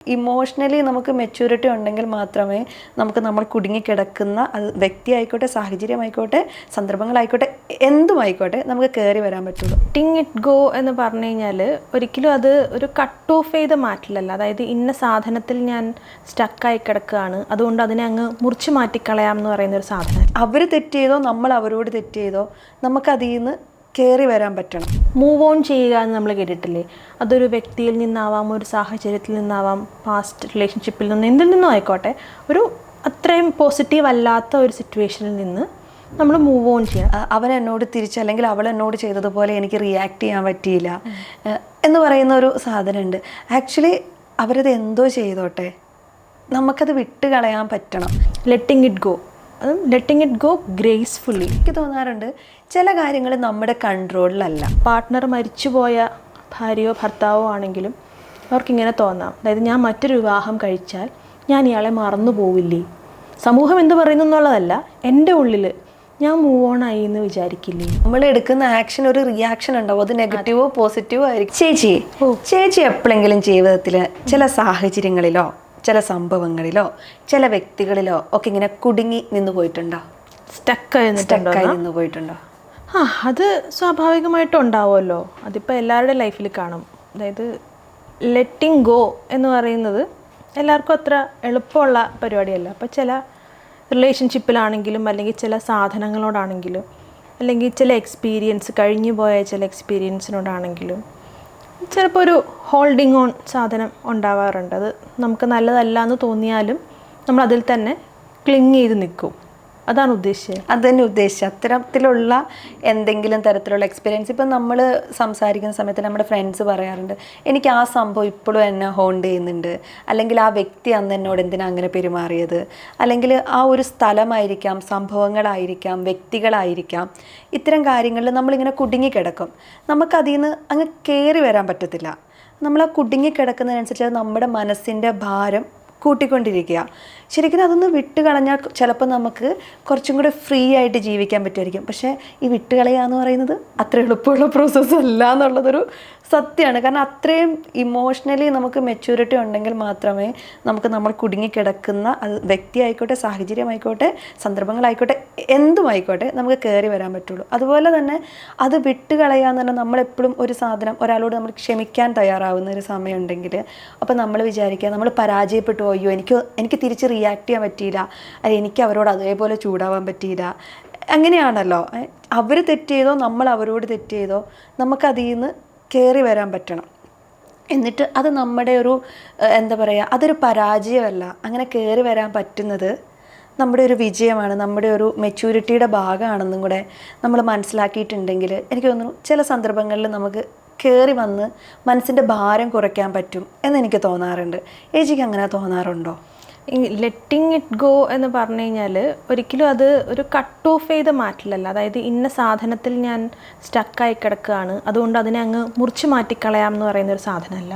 Emotionally നമുക്ക് maturity ഉണ്ടെങ്കിൽ മാത്രമേ നമുക്ക് നമ്മൾ കുടുങ്ങിക്കിടക്കുന്ന അത് വ്യക്തിയായിക്കോട്ടെ, സാഹചര്യമായിക്കോട്ടെ, സന്ദർഭങ്ങളായിക്കോട്ടെ, എന്തുമായിക്കോട്ടെ നമുക്ക് കയറി വരാൻ പറ്റുള്ളൂ. ലെറ്റിങ് ഇറ്റ് ഗോ എന്ന് പറഞ്ഞു കഴിഞ്ഞാൽ ഒരിക്കലും അത് ഒരു കട്ട് ഓഫ് ചെയ്ത് മാറ്റില്ലല്ലോ. അതായത് ഇന്ന സാധനത്തിൽ ഞാൻ സ്റ്റക്കായി കിടക്കുകയാണ്, അതുകൊണ്ട് അതിനെ അങ്ങ് മുറിച്ച് മാറ്റിക്കളയാം എന്ന് പറയുന്ന ഒരു സാധനം. അവർ തെറ്റ് ചെയ്തോ നമ്മൾ അവരോട് തെറ്റ് ചെയ്തോ നമുക്കതിൽ നിന്ന് കയറി വരാൻ പറ്റണം. മൂവ് ഓൺ ചെയ്യുക എന്ന് നമ്മൾ കേട്ടിട്ടില്ലേ? അതൊരു വ്യക്തിയിൽ നിന്നാവാം, ഒരു സാഹചര്യത്തിൽ നിന്നാവാം, പാസ്റ്റ് റിലേഷൻഷിപ്പിൽ നിന്ന്, എന്തിൽ നിന്നും ആയിക്കോട്ടെ, ഒരു അത്രയും പോസിറ്റീവ് അല്ലാത്ത ഒരു സിറ്റുവേഷനിൽ നിന്ന് നമ്മൾ മൂവ് ഓൺ ചെയ്യാം. അവൻ എന്നോട് തിരിച്ച് അല്ലെങ്കിൽ അവൾ എന്നോട് ചെയ്തതുപോലെ എനിക്ക് റിയാക്ട് ചെയ്യാൻ പറ്റിയില്ല എന്ന് പറയുന്ന ഒരു സാധനമുണ്ട്. ആക്ച്വലി അവരത് എന്തോ ചെയ്തോട്ടെ, നമുക്കത് വിട്ട് കളയാൻ പറ്റണം. ലെറ്റിങ് ഇറ്റ് ഗോ, അതും ലെറ്റിങ് ഇറ്റ് ഗോ ഗ്രേസ്ഫുള്ളി. എനിക്ക് തോന്നാറുണ്ട് ചില കാര്യങ്ങൾ നമ്മുടെ കൺട്രോളിലല്ല. പാർട്ട്ണർ മരിച്ചുപോയ ഭാര്യയോ ഭർത്താവോ ആണെങ്കിലും അവർക്കിങ്ങനെ തോന്നാം, അതായത് ഞാൻ മറ്റൊരു വിവാഹം കഴിച്ചാൽ ഞാൻ ഇയാളെ മറന്നു പോവില്ലേ, സമൂഹം എന്ത് പറയുന്നു എന്നുള്ളതല്ല, എൻ്റെ ഉള്ളിൽ ഞാൻ മൂവ് ഓൺ ആയി എന്ന് വിചാരിക്കില്ലേ. നമ്മൾ എടുക്കുന്ന ആക്ഷൻ ഒരു റിയാക്ഷൻ ഉണ്ടാവും, അത് നെഗറ്റീവോ പോസിറ്റീവോ ആയിരിക്കും. ചേച്ചി എപ്പോഴെങ്കിലും ജീവിതത്തിൽ ചില സാഹചര്യങ്ങളിലോ ചില സംഭവങ്ങളിലോ ചില വ്യക്തികളിലോ ഒക്കെ ഇങ്ങനെ കുടുങ്ങി നിന്ന് പോയിട്ടുണ്ടോ? സ്റ്റക്കായി നിന്ന് പോയിട്ടുണ്ടോ? അത് സ്വാഭാവികമായിട്ടും ഉണ്ടാവുമല്ലോ. അതിപ്പോൾ എല്ലാവരുടെ ലൈഫിൽ കാണും. അതായത് ലെറ്റിങ് ഗോ എന്ന് പറയുന്നത് എല്ലാവർക്കും അത്ര എളുപ്പമുള്ള പരിപാടിയല്ല. അപ്പോൾ ചില റിലേഷൻഷിപ്പിലാണെങ്കിലും അല്ലെങ്കിൽ ചില സാധനങ്ങളോടാണെങ്കിലും അല്ലെങ്കിൽ ചില എക്സ്പീരിയൻസ്, കഴിഞ്ഞു പോയ ചില എക്സ്പീരിയൻസിനോടാണെങ്കിലും ചിലപ്പോൾ ഒരു ഹോൾഡിങ് ഓൺ സാധനം ഉണ്ടാവാറുണ്ട്. അത് നമുക്ക് നല്ലതല്ല എന്ന് തോന്നിയാലും നമ്മൾ അതിൽ തന്നെ ക്ലിങ് ചെയ്ത് നിൽക്കും. അതാണ് ഉദ്ദേശിച്ചത്. അത് തന്നെ ഉദ്ദേശിച്ചത്. അത്തരത്തിലുള്ള എന്തെങ്കിലും തരത്തിലുള്ള എക്സ്പീരിയൻസ് ഇപ്പം നമ്മൾ സംസാരിക്കുന്ന സമയത്ത് നമ്മുടെ ഫ്രണ്ട്സ് പറയാറുണ്ട്, എനിക്ക് ആ സംഭവം ഇപ്പോഴും എന്നെ ഹോണ്ട് ചെയ്യുന്നുണ്ട്, അല്ലെങ്കിൽ ആ വ്യക്തി അന്ന് എന്നോട് എന്തിനാ അങ്ങനെ പെരുമാറിയത്, അല്ലെങ്കിൽ ആ ഒരു സ്ഥലമായിരിക്കാം, സംഭവങ്ങളായിരിക്കാം, വ്യക്തികളായിരിക്കാം, ഇത്തരം കാര്യങ്ങളിൽ നമ്മളിങ്ങനെ കുടുങ്ങിക്കിടക്കും. നമുക്കതിൽ നിന്ന് അങ്ങ് കയറി വരാൻ പറ്റത്തില്ല. നമ്മൾ ആ കുടുങ്ങിക്കിടക്കുന്നതിനനുസരിച്ച് നമ്മുടെ മനസ്സിൻ്റെ ഭാരം കൂട്ടിക്കൊണ്ടിരിക്കുക. ശരിക്കും അതൊന്ന് വിട്ട് കളഞ്ഞാൽ ചിലപ്പോൾ നമുക്ക് കുറച്ചും കൂടെ ഫ്രീ ആയിട്ട് ജീവിക്കാൻ പറ്റുമായിരിക്കും. പക്ഷേ ഈ വിട്ട് കളയുക എന്ന് പറയുന്നത് അത്ര എളുപ്പമുള്ള പ്രോസസ്സ് അല്ല എന്നുള്ളതൊരു സത്യമാണ്. കാരണം അത്രയും ഇമോഷണലി നമുക്ക് മെച്യൂരിറ്റി ഉണ്ടെങ്കിൽ മാത്രമേ നമുക്ക് നമ്മൾ കുടുങ്ങിക്കിടക്കുന്ന അത് വ്യക്തിയായിക്കോട്ടെ, സാഹചര്യമായിക്കോട്ടെ, സന്ദർഭങ്ങളായിക്കോട്ടെ, എന്തുമായിക്കോട്ടെ നമുക്ക് കയറി വരാൻ പറ്റുള്ളൂ. അതുപോലെ തന്നെ അത് വിട്ട് കളയുക എന്ന് പറഞ്ഞാൽ നമ്മളെപ്പോഴും ഒരു സാധനം ഒരാളോട് നമ്മൾ ക്ഷമിക്കാൻ തയ്യാറാവുന്ന ഒരു സമയം ഉണ്ടെങ്കിൽ അപ്പോൾ നമ്മൾ വിചാരിക്കുക നമ്മൾ പരാജയപ്പെട്ടു പോയോ, എനിക്ക് തിരിച്ച് റിയാക്ട് ചെയ്യാൻ പറ്റിയില്ല, അല്ലെങ്കിൽ എനിക്ക് അവരോട് അതേപോലെ ചൂടാവാൻ പറ്റിയില്ല. അങ്ങനെയാണല്ലോ. അവർ തെറ്റ് ചെയ്തോ നമ്മൾ അവരോട് തെറ്റ് ചെയ്തോ നമുക്കതിൽ നിന്ന് കയറി വരാൻ പറ്റണം. എന്നിട്ട് അത് നമ്മുടെ ഒരു എന്താ പറയുക, അതൊരു പരാജയമല്ല. അങ്ങനെ കയറി വരാൻ പറ്റുന്നത് നമ്മുടെ ഒരു വിജയമാണ്, നമ്മുടെ ഒരു മെച്യൂരിറ്റിയുടെ ഭാഗമാണെന്നും കൂടെ നമ്മൾ മനസ്സിലാക്കിയിട്ടുണ്ടെങ്കിൽ എനിക്ക് തോന്നുന്നു ചില സന്ദർഭങ്ങളിൽ നമുക്ക് കയറി വന്ന് മനസ്സിൻ്റെ ഭാരം കുറയ്ക്കാൻ പറ്റും എന്നെനിക്ക് തോന്നാറുണ്ട്. ഏച്ചിക്ക് അങ്ങനെ തോന്നാറുണ്ടോ? ലെറ്റിങ് ഇറ്റ് ഗോ എന്ന് പറഞ്ഞു കഴിഞ്ഞാൽ ഒരിക്കലും അത് ഒരു കട്ട് ഓഫ് ചെയ്ത് മാറ്റില്ലല്ലോ. അതായത് ഇന്ന സാധനത്തിൽ ഞാൻ സ്റ്റക്കായി കിടക്കുകയാണ്, അതുകൊണ്ട് അതിനെ അങ്ങ് മുറിച്ച് മാറ്റിക്കളയാം എന്ന് പറയുന്ന ഒരു സാധനമല്ല.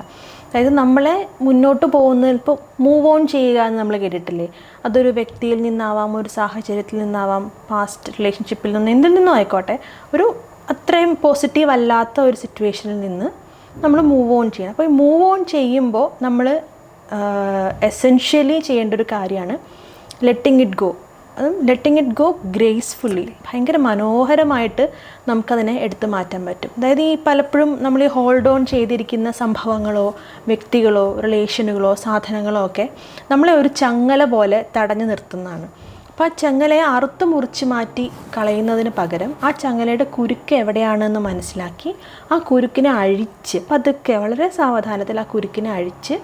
അതായത് നമ്മളെ മുന്നോട്ട് പോകുന്നതിൽ ഇപ്പോൾ മൂവ് ഓൺ ചെയ്യുക എന്ന് നമ്മൾ കേട്ടിട്ടില്ലേ? അതൊരു വ്യക്തിയിൽ നിന്നാവാം, ഒരു സാഹചര്യത്തിൽ നിന്നാവാം, പാസ്റ്റ് റിലേഷൻഷിപ്പിൽ നിന്ന്, എന്തിൽ നിന്നും ആയിക്കോട്ടെ, ഒരു അത്രയും പോസിറ്റീവ് അല്ലാത്ത ഒരു സിറ്റുവേഷനിൽ നിന്ന് നമ്മൾ മൂവ് ഓൺ ചെയ്യണം. അപ്പോൾ ഈ മൂവ് ഓൺ ചെയ്യുമ്പോൾ നമ്മൾ എസെൻഷ്യലി ചെയ്യേണ്ട ഒരു കാര്യമാണ് ലെറ്റിങ് ഇറ്റ് ഗോ. അതും ലെറ്റിങ് ഇറ്റ് ഗോ ഗ്രേസ്ഫുള്ളി. ഭയങ്കര മനോഹരമായിട്ട് നമുക്കതിനെ എടുത്തു മാറ്റാൻ പറ്റും. അതായത് ഈ പലപ്പോഴും നമ്മൾ ഈ ഹോൾഡ് ഓൺ ചെയ്തിരിക്കുന്ന സംഭവങ്ങളോ വ്യക്തികളോ റിലേഷനുകളോ സാധനങ്ങളോ ഒക്കെ നമ്മളെ ഒരു ചങ്ങല പോലെ തടഞ്ഞു നിർത്തുന്നതാണ്. അപ്പോൾ ആ ചങ്ങലയെ അറുത്ത് മുറിച്ച് മാറ്റി കളയുന്നതിന് പകരം ആ ചങ്ങലയുടെ കുരുക്ക് എവിടെയാണെന്ന് മനസ്സിലാക്കി ആ കുരുക്കിനെ അഴിച്ച് പതുക്കെ വളരെ സാവധാനത്തിൽ ആ കുരുക്കിനെ അഴിച്ച്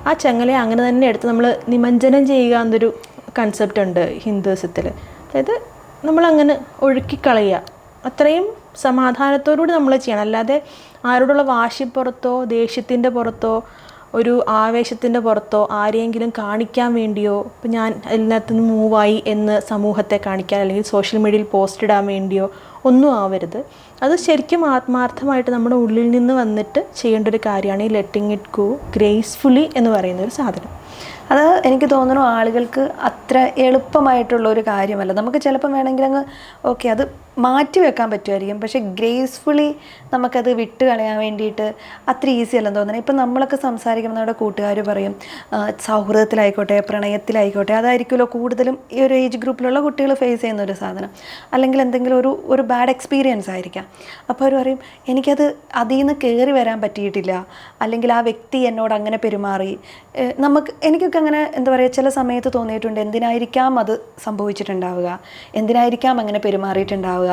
ആ ചങ്ങലയെ അങ്ങനെ തന്നെ എടുത്ത് നമ്മൾ നിമഞ്ജനം ചെയ്യുക എന്നൊരു കൺസെപ്റ്റ് ഉണ്ട് ഹിന്ദുസത്തിൽ. അതായത് നമ്മളങ്ങനെ ഒഴുക്കിക്കളയുക, അത്രയും സമാധാനത്തോടുകൂടി നമ്മൾ ചെയ്യണം. അല്ലാതെ ആരോടുള്ള വാശിപ്പുറത്തോ ദേഷ്യത്തിൻ്റെ പുറത്തോ ഒരു ആവേശത്തിൻ്റെ പുറത്തോ ആരെയെങ്കിലും കാണിക്കാൻ വേണ്ടിയോ, ഇപ്പം ഞാൻ എല്ലാത്തിനും മൂവായി എന്ന് സമൂഹത്തെ കാണിക്കാൻ അല്ലെങ്കിൽ സോഷ്യൽ മീഡിയയിൽ പോസ്റ്റ് ഇടാൻ വേണ്ടിയോ ഒന്നും ആവരുത്. അത് ശരിക്കും ആത്മാർത്ഥമായിട്ട് നമ്മുടെ ഉള്ളിൽ നിന്ന് വന്നിട്ട് ചെയ്യേണ്ട ഒരു കാര്യമാണ് ഈ ലെറ്റിങ് ഇറ്റ് ഗോ ഗ്രേസ്ഫുള്ളി എന്ന് പറയുന്ന ഒരു സാധനം. അത് എനിക്ക് തോന്നുന്നു ആളുകൾക്ക് അത്ര എളുപ്പമായിട്ടുള്ള ഒരു കാര്യമല്ല. നമുക്ക് ചിലപ്പം വേണമെങ്കിൽ അങ്ങ് ഓക്കെ അത് മാറ്റി വെക്കാൻ പറ്റുമായിരിക്കും, പക്ഷേ ഗ്രേസ്ഫുള്ളി നമുക്കത് വിട്ട് കളയാൻ വേണ്ടിയിട്ട് അത്ര ഈസി അല്ലെന്ന് തോന്നുന്നത്. ഇപ്പം നമ്മളൊക്കെ സംസാരിക്കുമ്പോൾ നമ്മുടെ കൂട്ടുകാർ പറയും സൗഹൃദത്തിലായിക്കോട്ടെ പ്രണയത്തിലായിക്കോട്ടെ അതായിരിക്കുമല്ലോ കൂടുതലും ഈ ഒരു ഏജ് ഗ്രൂപ്പിലുള്ള കുട്ടികൾ ഫേസ് ചെയ്യുന്ന ഒരു സാധനം. അല്ലെങ്കിൽ എന്തെങ്കിലും ഒരു ബാഡ് എക്സ്പീരിയൻസ് ആയിരിക്കാം. അപ്പോൾ അവർ പറയും എനിക്കത് അതിൽ നിന്ന് കയറി വരാൻ പറ്റിയിട്ടില്ല, അല്ലെങ്കിൽ ആ വ്യക്തി എന്നോട് അങ്ങനെ പെരുമാറി. എനിക്കൊക്കെ അങ്ങനെ എന്താ പറയുക ചില സമയത്ത് തോന്നിയിട്ടുണ്ട് എന്തിനായിരിക്കാം അത് സംഭവിച്ചിട്ടുണ്ടാവുക, എന്തിനായിരിക്കാം അങ്ങനെ പെരുമാറിയിട്ടുണ്ടാവുക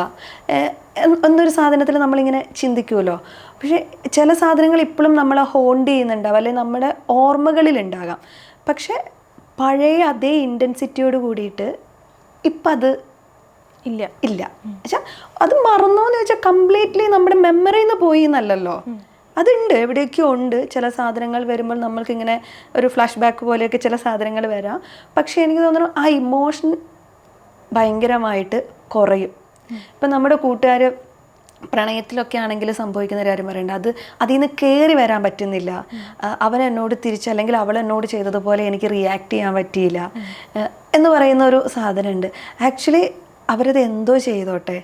എന്നൊരു സാധനത്തിൽ നമ്മളിങ്ങനെ ചിന്തിക്കുമല്ലോ. പക്ഷേ ചില സാധനങ്ങൾ ഇപ്പോഴും നമ്മളെ ഹോണ്ട് ചെയ്യുന്നുണ്ടാവും, അല്ലെങ്കിൽ നമ്മുടെ ഓർമ്മകളിലുണ്ടാകാം. പക്ഷെ പഴയ അതേ ഇൻറ്റൻസിറ്റിയോട് കൂടിയിട്ട് ഇപ്പം അത് ഇല്ല വെച്ചാൽ അത് മറന്നോന്ന് വെച്ചാൽ കംപ്ലീറ്റ്ലി നമ്മുടെ മെമ്മറിയിൽ നിന്ന് പോയി എന്നല്ലല്ലോ, അതുണ്ട് എവിടെയൊക്കെയോ ഉണ്ട്. ചില സാധനങ്ങൾ വരുമ്പോൾ നമ്മൾക്കിങ്ങനെ ഒരു ഫ്ലാഷ് ബാക്ക് പോലെയൊക്കെ ചില സാധനങ്ങൾ വരാം. പക്ഷേ എനിക്ക് തോന്നുന്നു ആ ഇമോഷൻ ഭയങ്കരമായിട്ട് കുറയും. ഇപ്പം നമ്മുടെ കൂട്ടുകാർ പ്രണയത്തിലൊക്കെ ആണെങ്കിൽ സംഭവിക്കുന്ന ഒരു കാര്യം പറയണ്ട, അതിൽ നിന്ന് കയറി വരാൻ പറ്റുന്നില്ല, അവൻ എന്നോട് തിരിച്ച് അല്ലെങ്കിൽ അവൾ എന്നോട് ചെയ്തതുപോലെ എനിക്ക് റിയാക്ട് ചെയ്യാൻ പറ്റിയില്ല എന്ന് പറയുന്ന ഒരു സാധനമുണ്ട്. ആക്ച്വലി അവരത് എന്തോ ചെയ്തോട്ടെ,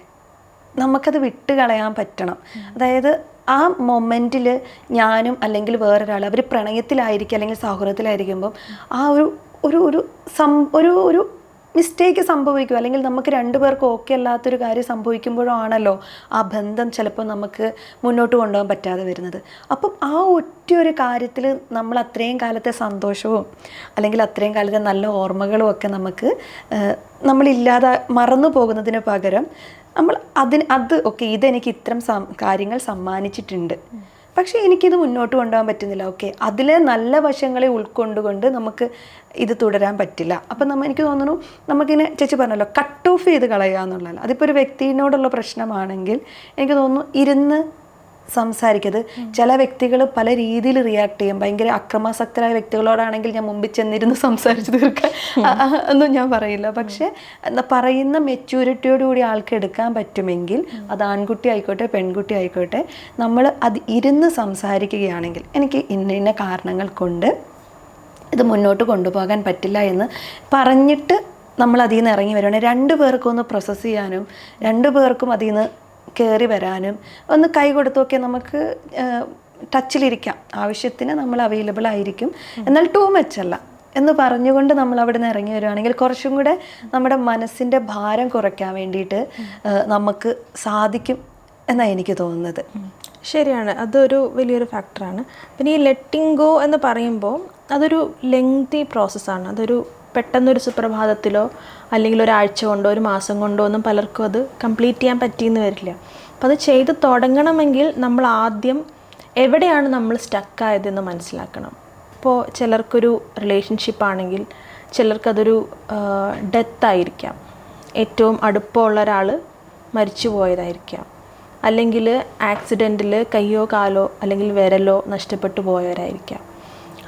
നമുക്കത് വിട്ട് കളയാൻ പറ്റണം. അതായത് ആ മൊമെൻറ്റിൽ ഞാനും അല്ലെങ്കിൽ വേറൊരാൾ അവർ പ്രണയത്തിലായിരിക്കും അല്ലെങ്കിൽ സൗഹൃദത്തിലായിരിക്കുമ്പം ആ ഒരു മിസ്റ്റേക്ക് സംഭവിക്കും, അല്ലെങ്കിൽ നമുക്ക് രണ്ടുപേർക്ക് ഓക്കെ അല്ലാത്തൊരു കാര്യം സംഭവിക്കുമ്പോഴാണല്ലോ ആ ബന്ധം ചിലപ്പോൾ നമുക്ക് മുന്നോട്ട് കൊണ്ടുപോകാൻ പറ്റാതെ വരുന്നത്. അപ്പം ആ ഒറ്റയൊരു കാര്യത്തിൽ നമ്മൾ അത്രയും കാലത്തെ സന്തോഷവും അല്ലെങ്കിൽ അത്രയും കാലത്തെ നല്ല ഓർമ്മകളും ഒക്കെ നമ്മളില്ലാതെ മറന്നു പോകുന്നതിന് പകരം നമ്മൾ ഓക്കെ ഇതെനിക്ക് ഇത്തരം കാര്യങ്ങൾ സമ്മാനിച്ചിട്ടുണ്ട്, പക്ഷേ എനിക്കിത് മുന്നോട്ട് കൊണ്ടുപോകാൻ പറ്റുന്നില്ല. ഓക്കെ അതിലെ നല്ല വശങ്ങളെ ഉൾക്കൊണ്ടുകൊണ്ട് നമുക്ക് ഇത് തുടരാൻ പറ്റില്ല. അപ്പം എനിക്ക് തോന്നുന്നു നമുക്കിങ്ങനെ ചേച്ചി പറഞ്ഞല്ലോ കട്ട് ഓഫ് ചെയ്ത് കളയുക എന്നുള്ളതല്ല. അതിപ്പോൾ ഒരു വ്യക്തിയോടുള്ള പ്രശ്നമാണെങ്കിൽ എനിക്ക് തോന്നുന്നു ഇരുന്ന് സംസാരിക്കത്. ചില വ്യക്തികൾ പല രീതിയിൽ റിയാക്ട് ചെയ്യും. ഭയങ്കര അക്രമാസക്തരായ വ്യക്തികളോടാണെങ്കിൽ ഞാൻ മുമ്പിൽ ചെന്നിരുന്ന് സംസാരിച്ച് തീർക്കാൻ ഒന്നും ഞാൻ പറയില്ല. പക്ഷേ പറയുന്ന മെച്യൂരിറ്റിയോടുകൂടി ആൾക്ക് എടുക്കാൻ പറ്റുമെങ്കിൽ അത് ആൺകുട്ടി ആയിക്കോട്ടെ പെൺകുട്ടി ആയിക്കോട്ടെ നമ്മൾ അത് ഇരുന്ന് സംസാരിക്കുകയാണെങ്കിൽ എനിക്ക് ഇന്ന കാരണങ്ങൾ കൊണ്ട് ഇത് മുന്നോട്ട് കൊണ്ടുപോകാൻ പറ്റില്ല എന്ന് പറഞ്ഞിട്ട് നമ്മൾ അതിൽ നിന്ന് ഇറങ്ങി വരുവാണെങ്കിൽ രണ്ടു പേർക്കും ഒന്ന് പ്രോസസ്സ് ചെയ്യാനും രണ്ടു പേർക്കും അതിൽ നിന്ന് കയറി വരാനും ഒന്ന് കൈ കൊടുത്തൊക്കെ നമുക്ക് ടച്ചിലിരിക്കാം. ആവശ്യത്തിന് നമ്മൾ അവൈലബിൾ ആയിരിക്കും, എന്നാൽ ടൂ മച്ച് അല്ല എന്ന് പറഞ്ഞുകൊണ്ട് നമ്മൾ അവിടെ നിന്ന് ഇറങ്ങി വരുവാണെങ്കിൽ കുറച്ചും കൂടെ നമ്മുടെ മനസ്സിൻ്റെ ഭാരം കുറയ്ക്കാൻ വേണ്ടിയിട്ട് നമുക്ക് സാധിക്കും എന്നാണ് എനിക്ക് തോന്നുന്നത്. ശരിയാണ്, അതൊരു വലിയൊരു ഫാക്ടറാണ്. പിന്നെ ഈ ലെറ്റിംഗ് ഗോ എന്ന് പറയുമ്പോൾ അതൊരു ലെങ്തി പ്രോസസ്സാണ്. അതൊരു പെട്ടെന്നൊരു സുപ്രഭാതത്തിലോ അല്ലെങ്കിൽ ഒരാഴ്ച കൊണ്ടോ ഒരു മാസം കൊണ്ടോ ഒന്നും പലർക്കും അത് കംപ്ലീറ്റ് ചെയ്യാൻ പറ്റിയെന്ന് വരില്ല. അപ്പം അത് ചെയ്ത് തുടങ്ങണമെങ്കിൽ നമ്മൾ ആദ്യം എവിടെയാണ് നമ്മൾ സ്റ്റക്കായതെന്ന് മനസ്സിലാക്കണം. ഇപ്പോൾ ചിലർക്കൊരു റിലേഷൻഷിപ്പാണെങ്കിൽ ചിലർക്കതൊരു ഡെത്തായിരിക്കാം, ഏറ്റവും അടുപ്പമുള്ള ഒരാൾ മരിച്ചു പോയതായിരിക്കാം, അല്ലെങ്കിൽ ആക്സിഡൻറ്റിൽ കയ്യോ കാലോ അല്ലെങ്കിൽ വിരലോ നഷ്ടപ്പെട്ടു പോയവരായിരിക്കാം,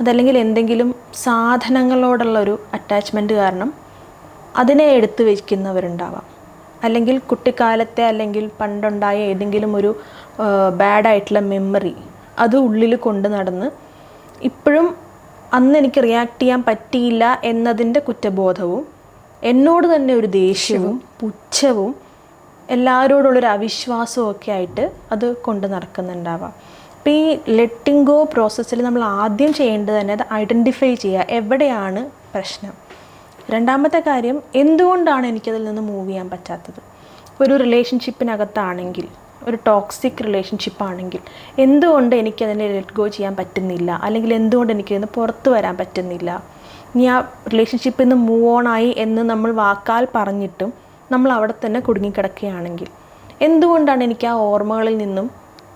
അതല്ലെങ്കിൽ എന്തെങ്കിലും സാധനങ്ങളോടുള്ളൊരു അറ്റാച്ച്മെൻറ്റ് കാരണം അതിനെ എടുത്തു വയ്ക്കുന്നവരുണ്ടാവാം, അല്ലെങ്കിൽ കുട്ടിക്കാലത്തെ അല്ലെങ്കിൽ പണ്ടുണ്ടായ ഏതെങ്കിലും ഒരു ബാഡായിട്ടുള്ള മെമ്മറി അത് ഉള്ളിൽ കൊണ്ട് നടന്ന് ഇപ്പോഴും അന്ന് എനിക്ക് റിയാക്ട് ചെയ്യാൻ പറ്റിയില്ല എന്നതിൻ്റെ കുറ്റബോധവും എന്നോട് തന്നെ ഒരു ദേഷ്യവും പുച്ഛവും എല്ലാവരോടുള്ളൊരു അവിശ്വാസവും ഒക്കെ ആയിട്ട് അത് കൊണ്ട് നടക്കുന്നുണ്ടാവാം. അപ്പോൾ ഈ ലെറ്റിംഗ് ഗോ പ്രോസസ്സിൽ നമ്മൾ ആദ്യം ചെയ്യേണ്ടത് തന്നെ അത് ഐഡൻറ്റിഫൈ ചെയ്യുക, എവിടെയാണ് പ്രശ്നം. രണ്ടാമത്തെ കാര്യം, എന്തുകൊണ്ടാണ് എനിക്കതിൽ നിന്ന് മൂവ് ചെയ്യാൻ പറ്റാത്തത്. ഒരു റിലേഷൻഷിപ്പിനകത്താണെങ്കിൽ, ഒരു ടോക്സിക് റിലേഷൻഷിപ്പാണെങ്കിൽ എന്തുകൊണ്ട് എനിക്കതിനെ ലെറ്റ് ഗോ ചെയ്യാൻ പറ്റുന്നില്ല, അല്ലെങ്കിൽ എന്തുകൊണ്ട് എനിക്കതിന് പുറത്ത് വരാൻ പറ്റുന്നില്ല. ഇനി ആ റിലേഷൻഷിപ്പിൽ നിന്ന് മൂവ് ഓൺ ആയി എന്ന് നമ്മൾ വാക്കാൽ പറഞ്ഞിട്ടും നമ്മൾ അവിടെ തന്നെ കുടുങ്ങിക്കിടക്കുകയാണെങ്കിൽ എന്തുകൊണ്ടാണ് എനിക്ക് ആ ഓർമ്മകളിൽ നിന്നും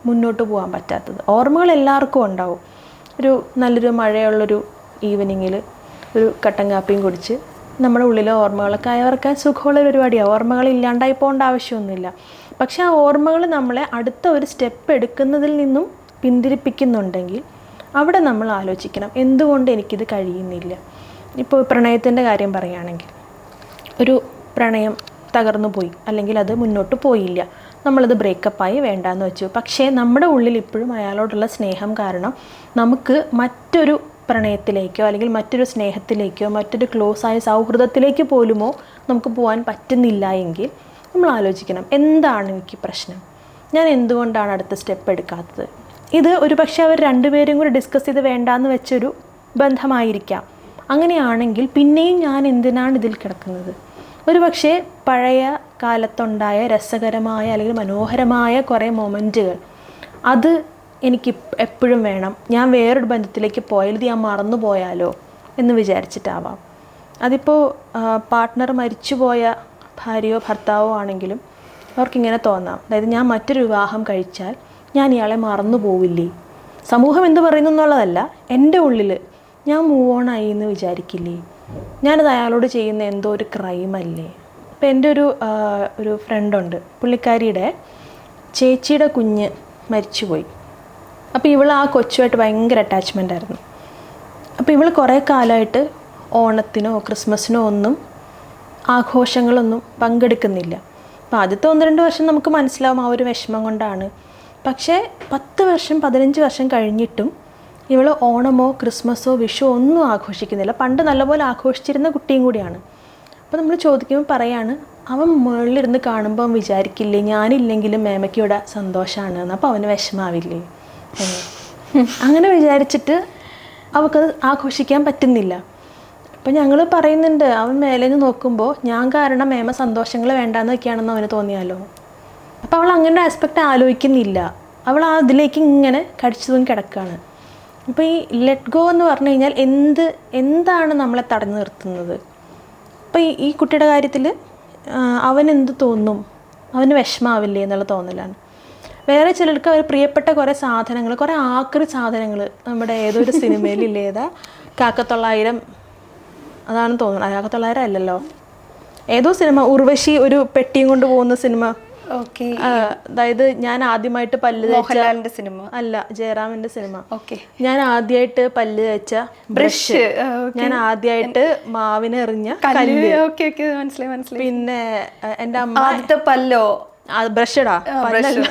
മുന്നോട്ട് പോകാൻ പറ്റാത്തത്. ഓർമ്മകൾ എല്ലാവർക്കും ഉണ്ടാവും. ഒരു നല്ലൊരു മഴയുള്ളൊരു ഈവനിങ്ങിൽ ഒരു കട്ടൻ കാപ്പിയും കുടിച്ച് നമ്മുടെ ഉള്ളിലെ ഓർമ്മകളൊക്കെ അയവർക്കാൻ സുഖമുള്ള പരിപാടിയാണ്. ഓർമ്മകൾ ഇല്ലാണ്ടായി പോകേണ്ട ആവശ്യമൊന്നുമില്ല. പക്ഷേ ആ ഓർമ്മകൾ നമ്മളെ അടുത്ത ഒരു സ്റ്റെപ്പ് എടുക്കുന്നതിൽ നിന്നും പിന്തിരിപ്പിക്കുന്നുണ്ടെങ്കിൽ അവിടെ നമ്മൾ ആലോചിക്കണം, എന്തുകൊണ്ട് എനിക്കിത് കഴിയുന്നില്ല. ഇപ്പോൾ പ്രണയത്തിൻ്റെ കാര്യം പറയുകയാണെങ്കിൽ, ഒരു പ്രണയം തകർന്നു പോയി അല്ലെങ്കിൽ അത് മുന്നോട്ട് പോയില്ല, നമ്മളത് ബ്രേക്കപ്പായി വേണ്ടാന്ന് വെച്ചു. പക്ഷേ നമ്മുടെ ഉള്ളിൽ ഇപ്പോഴും അയാളോടുള്ള സ്നേഹം കാരണം നമുക്ക് മറ്റൊരു പ്രണയത്തിലേക്കോ അല്ലെങ്കിൽ മറ്റൊരു സ്നേഹത്തിലേക്കോ മറ്റൊരു ക്ലോസ് ആയ സൗഹൃദത്തിലേക്ക് പോലുമോ നമുക്ക് പോകാൻ പറ്റുന്നില്ല എങ്കിൽ നമ്മൾ ആലോചിക്കണം, എന്താണ് എനിക്ക് പ്രശ്നം, ഞാൻ എന്തുകൊണ്ടാണ് അടുത്ത സ്റ്റെപ്പ് എടുക്കാത്തത്. ഇത് ഒരു പക്ഷേ അവർ രണ്ടുപേരും കൂടി ഡിസ്കസ് ചെയ്ത് വേണ്ടാന്ന് വെച്ചൊരു ബന്ധമായിരിക്കാം. അങ്ങനെയാണെങ്കിൽ പിന്നെയും ഞാൻ എന്തിനാണ് ഇതിൽ കിടക്കുന്നത്? ഒരു പക്ഷേ പഴയ കാലത്തുണ്ടായ രസകരമായ അല്ലെങ്കിൽ മനോഹരമായ കുറേ മൊമെൻറ്റുകൾ അത് എനിക്ക് എപ്പോഴും വേണം, ഞാൻ വേറൊരു ബന്ധത്തിലേക്ക് പോയാൽ ഇത് ഞാൻ മറന്നു പോയാലോ എന്ന് വിചാരിച്ചിട്ടാവാം. അതിപ്പോൾ പാർട്ട്ണർ മരിച്ചുപോയ ഭാര്യയോ ഭർത്താവോ ആണെങ്കിലും അവർക്കിങ്ങനെ തോന്നാം, അതായത് ഞാൻ മറ്റൊരു വിവാഹം കഴിച്ചാൽ ഞാൻ ഇയാളെ മറന്നു പോവില്ലേ, സമൂഹം എന്ത് പറയുന്നു എന്നുള്ളതല്ല, എൻ്റെ ഉള്ളിൽ ഞാൻ മൂവ് ഓൺ ആയി എന്ന് വിചാരിക്കില്ലേ, ഞാനത് അയാളോട് ചെയ്യുന്ന എന്തോ ഒരു ക്രൈമല്ലേ. ഇപ്പം എൻ്റെ ഒരു ഫ്രണ്ടുണ്ട്, പുള്ളിക്കാരിയുടെ ചേച്ചിയുടെ കുഞ്ഞ് മരിച്ചുപോയി. അപ്പോൾ ഇവൾ ആ കൊച്ചുമായിട്ട് ഭയങ്കര അറ്റാച്ച്മെൻ്റ് ആയിരുന്നു. അപ്പോൾ ഇവൾ കുറേ കാലമായിട്ട് ഓണത്തിനോ ക്രിസ്മസിനോ ഒന്നും ആഘോഷങ്ങളൊന്നും പങ്കെടുക്കുന്നില്ല. അപ്പോൾ ആദ്യത്തെ 1-2 വർഷം നമുക്ക് മനസ്സിലാവും ആ ഒരു വിഷമം കൊണ്ടാണ്. പക്ഷേ 10 വർഷം 15 വർഷം കഴിഞ്ഞിട്ടും ഇവൾ ഓണമോ ക്രിസ്മസോ വിഷുവോ ഒന്നും ആഘോഷിക്കുന്നില്ല. പണ്ട് നല്ലപോലെ ആഘോഷിച്ചിരുന്ന കുട്ടിയും കൂടിയാണ്. അപ്പോൾ നമ്മൾ ചോദിക്കുമ്പോൾ പറയാണ്, അവൻ മുകളിലിരുന്ന് കാണുമ്പോൾ അവൻ വിചാരിക്കില്ലേ ഞാനില്ലെങ്കിലും മേമയ്ക്ക് ഇവിടെ സന്തോഷമാണ് എന്ന്, അപ്പോൾ അവന് വിഷമാവില്ലേ എന്ന്. അങ്ങനെ വിചാരിച്ചിട്ട് അവൾക്കത് ആഘോഷിക്കാൻ പറ്റുന്നില്ല. അപ്പം ഞങ്ങൾ പറയുന്നുണ്ട്, അവൻ മേലെ നിന്ന് നോക്കുമ്പോൾ ഞാൻ കാരണം മേമ സന്തോഷങ്ങൾ വേണ്ടാന്ന് വയ്ക്കുകയാണെന്ന് അവന് തോന്നിയാലോ. അപ്പോൾ അവൾ അങ്ങനെ ആസ്പെക്റ്റ് ആലോചിക്കുന്നില്ല, അവൾ അതിലേക്ക് ഇങ്ങനെ കടിച്ചു തൂങ്ങി കിടക്കുകയാണ്. അപ്പോൾ ഈ ലെറ്റ് ഗോ എന്ന് പറഞ്ഞു കഴിഞ്ഞാൽ എന്താണ് നമ്മളെ തടഞ്ഞു നിർത്തുന്നത്? അപ്പോൾ ഈ കുട്ടിയുടെ കാര്യത്തിൽ അവനെന്ത് തോന്നും, അവന് വിഷമാവില്ലേ എന്നുള്ള തോന്നലാണ്. വേറെ ചിലർക്ക് അവർ പ്രിയപ്പെട്ട കുറേ സാധനങ്ങൾ, കുറേ ആക്രി സാധനങ്ങൾ, നമ്മുടെ ഏതൊരു സിനിമയിലില്ലേ, ഏതാ 1900 അതാണ് തോന്നുന്നത്, 1900 അല്ലല്ലോ, ഏതോ സിനിമ, ഉർവശി ഒരു പെട്ടിയും കൊണ്ട് പോകുന്ന സിനിമ. ഓക്കെ, അതായത് ഞാൻ ആദ്യമായിട്ട് പല്ല് മോഹൻലാലിന്റെ സിനിമ അല്ല, ജയറാമിന്റെ സിനിമ. ഓക്കെ, ഞാൻ ആദ്യമായിട്ട് പല്ല് തേച്ച ബ്രഷ്, ഞാൻ ആദ്യമായിട്ട് മാവിനെ എറിഞ്ഞ കല്ല്, മനസ്സിലായി. പിന്നെ എൻ്റെ അമ്മ ആദ്യത്തെ പല്ലോ ബ്രഷടാ പല്ലല്ല.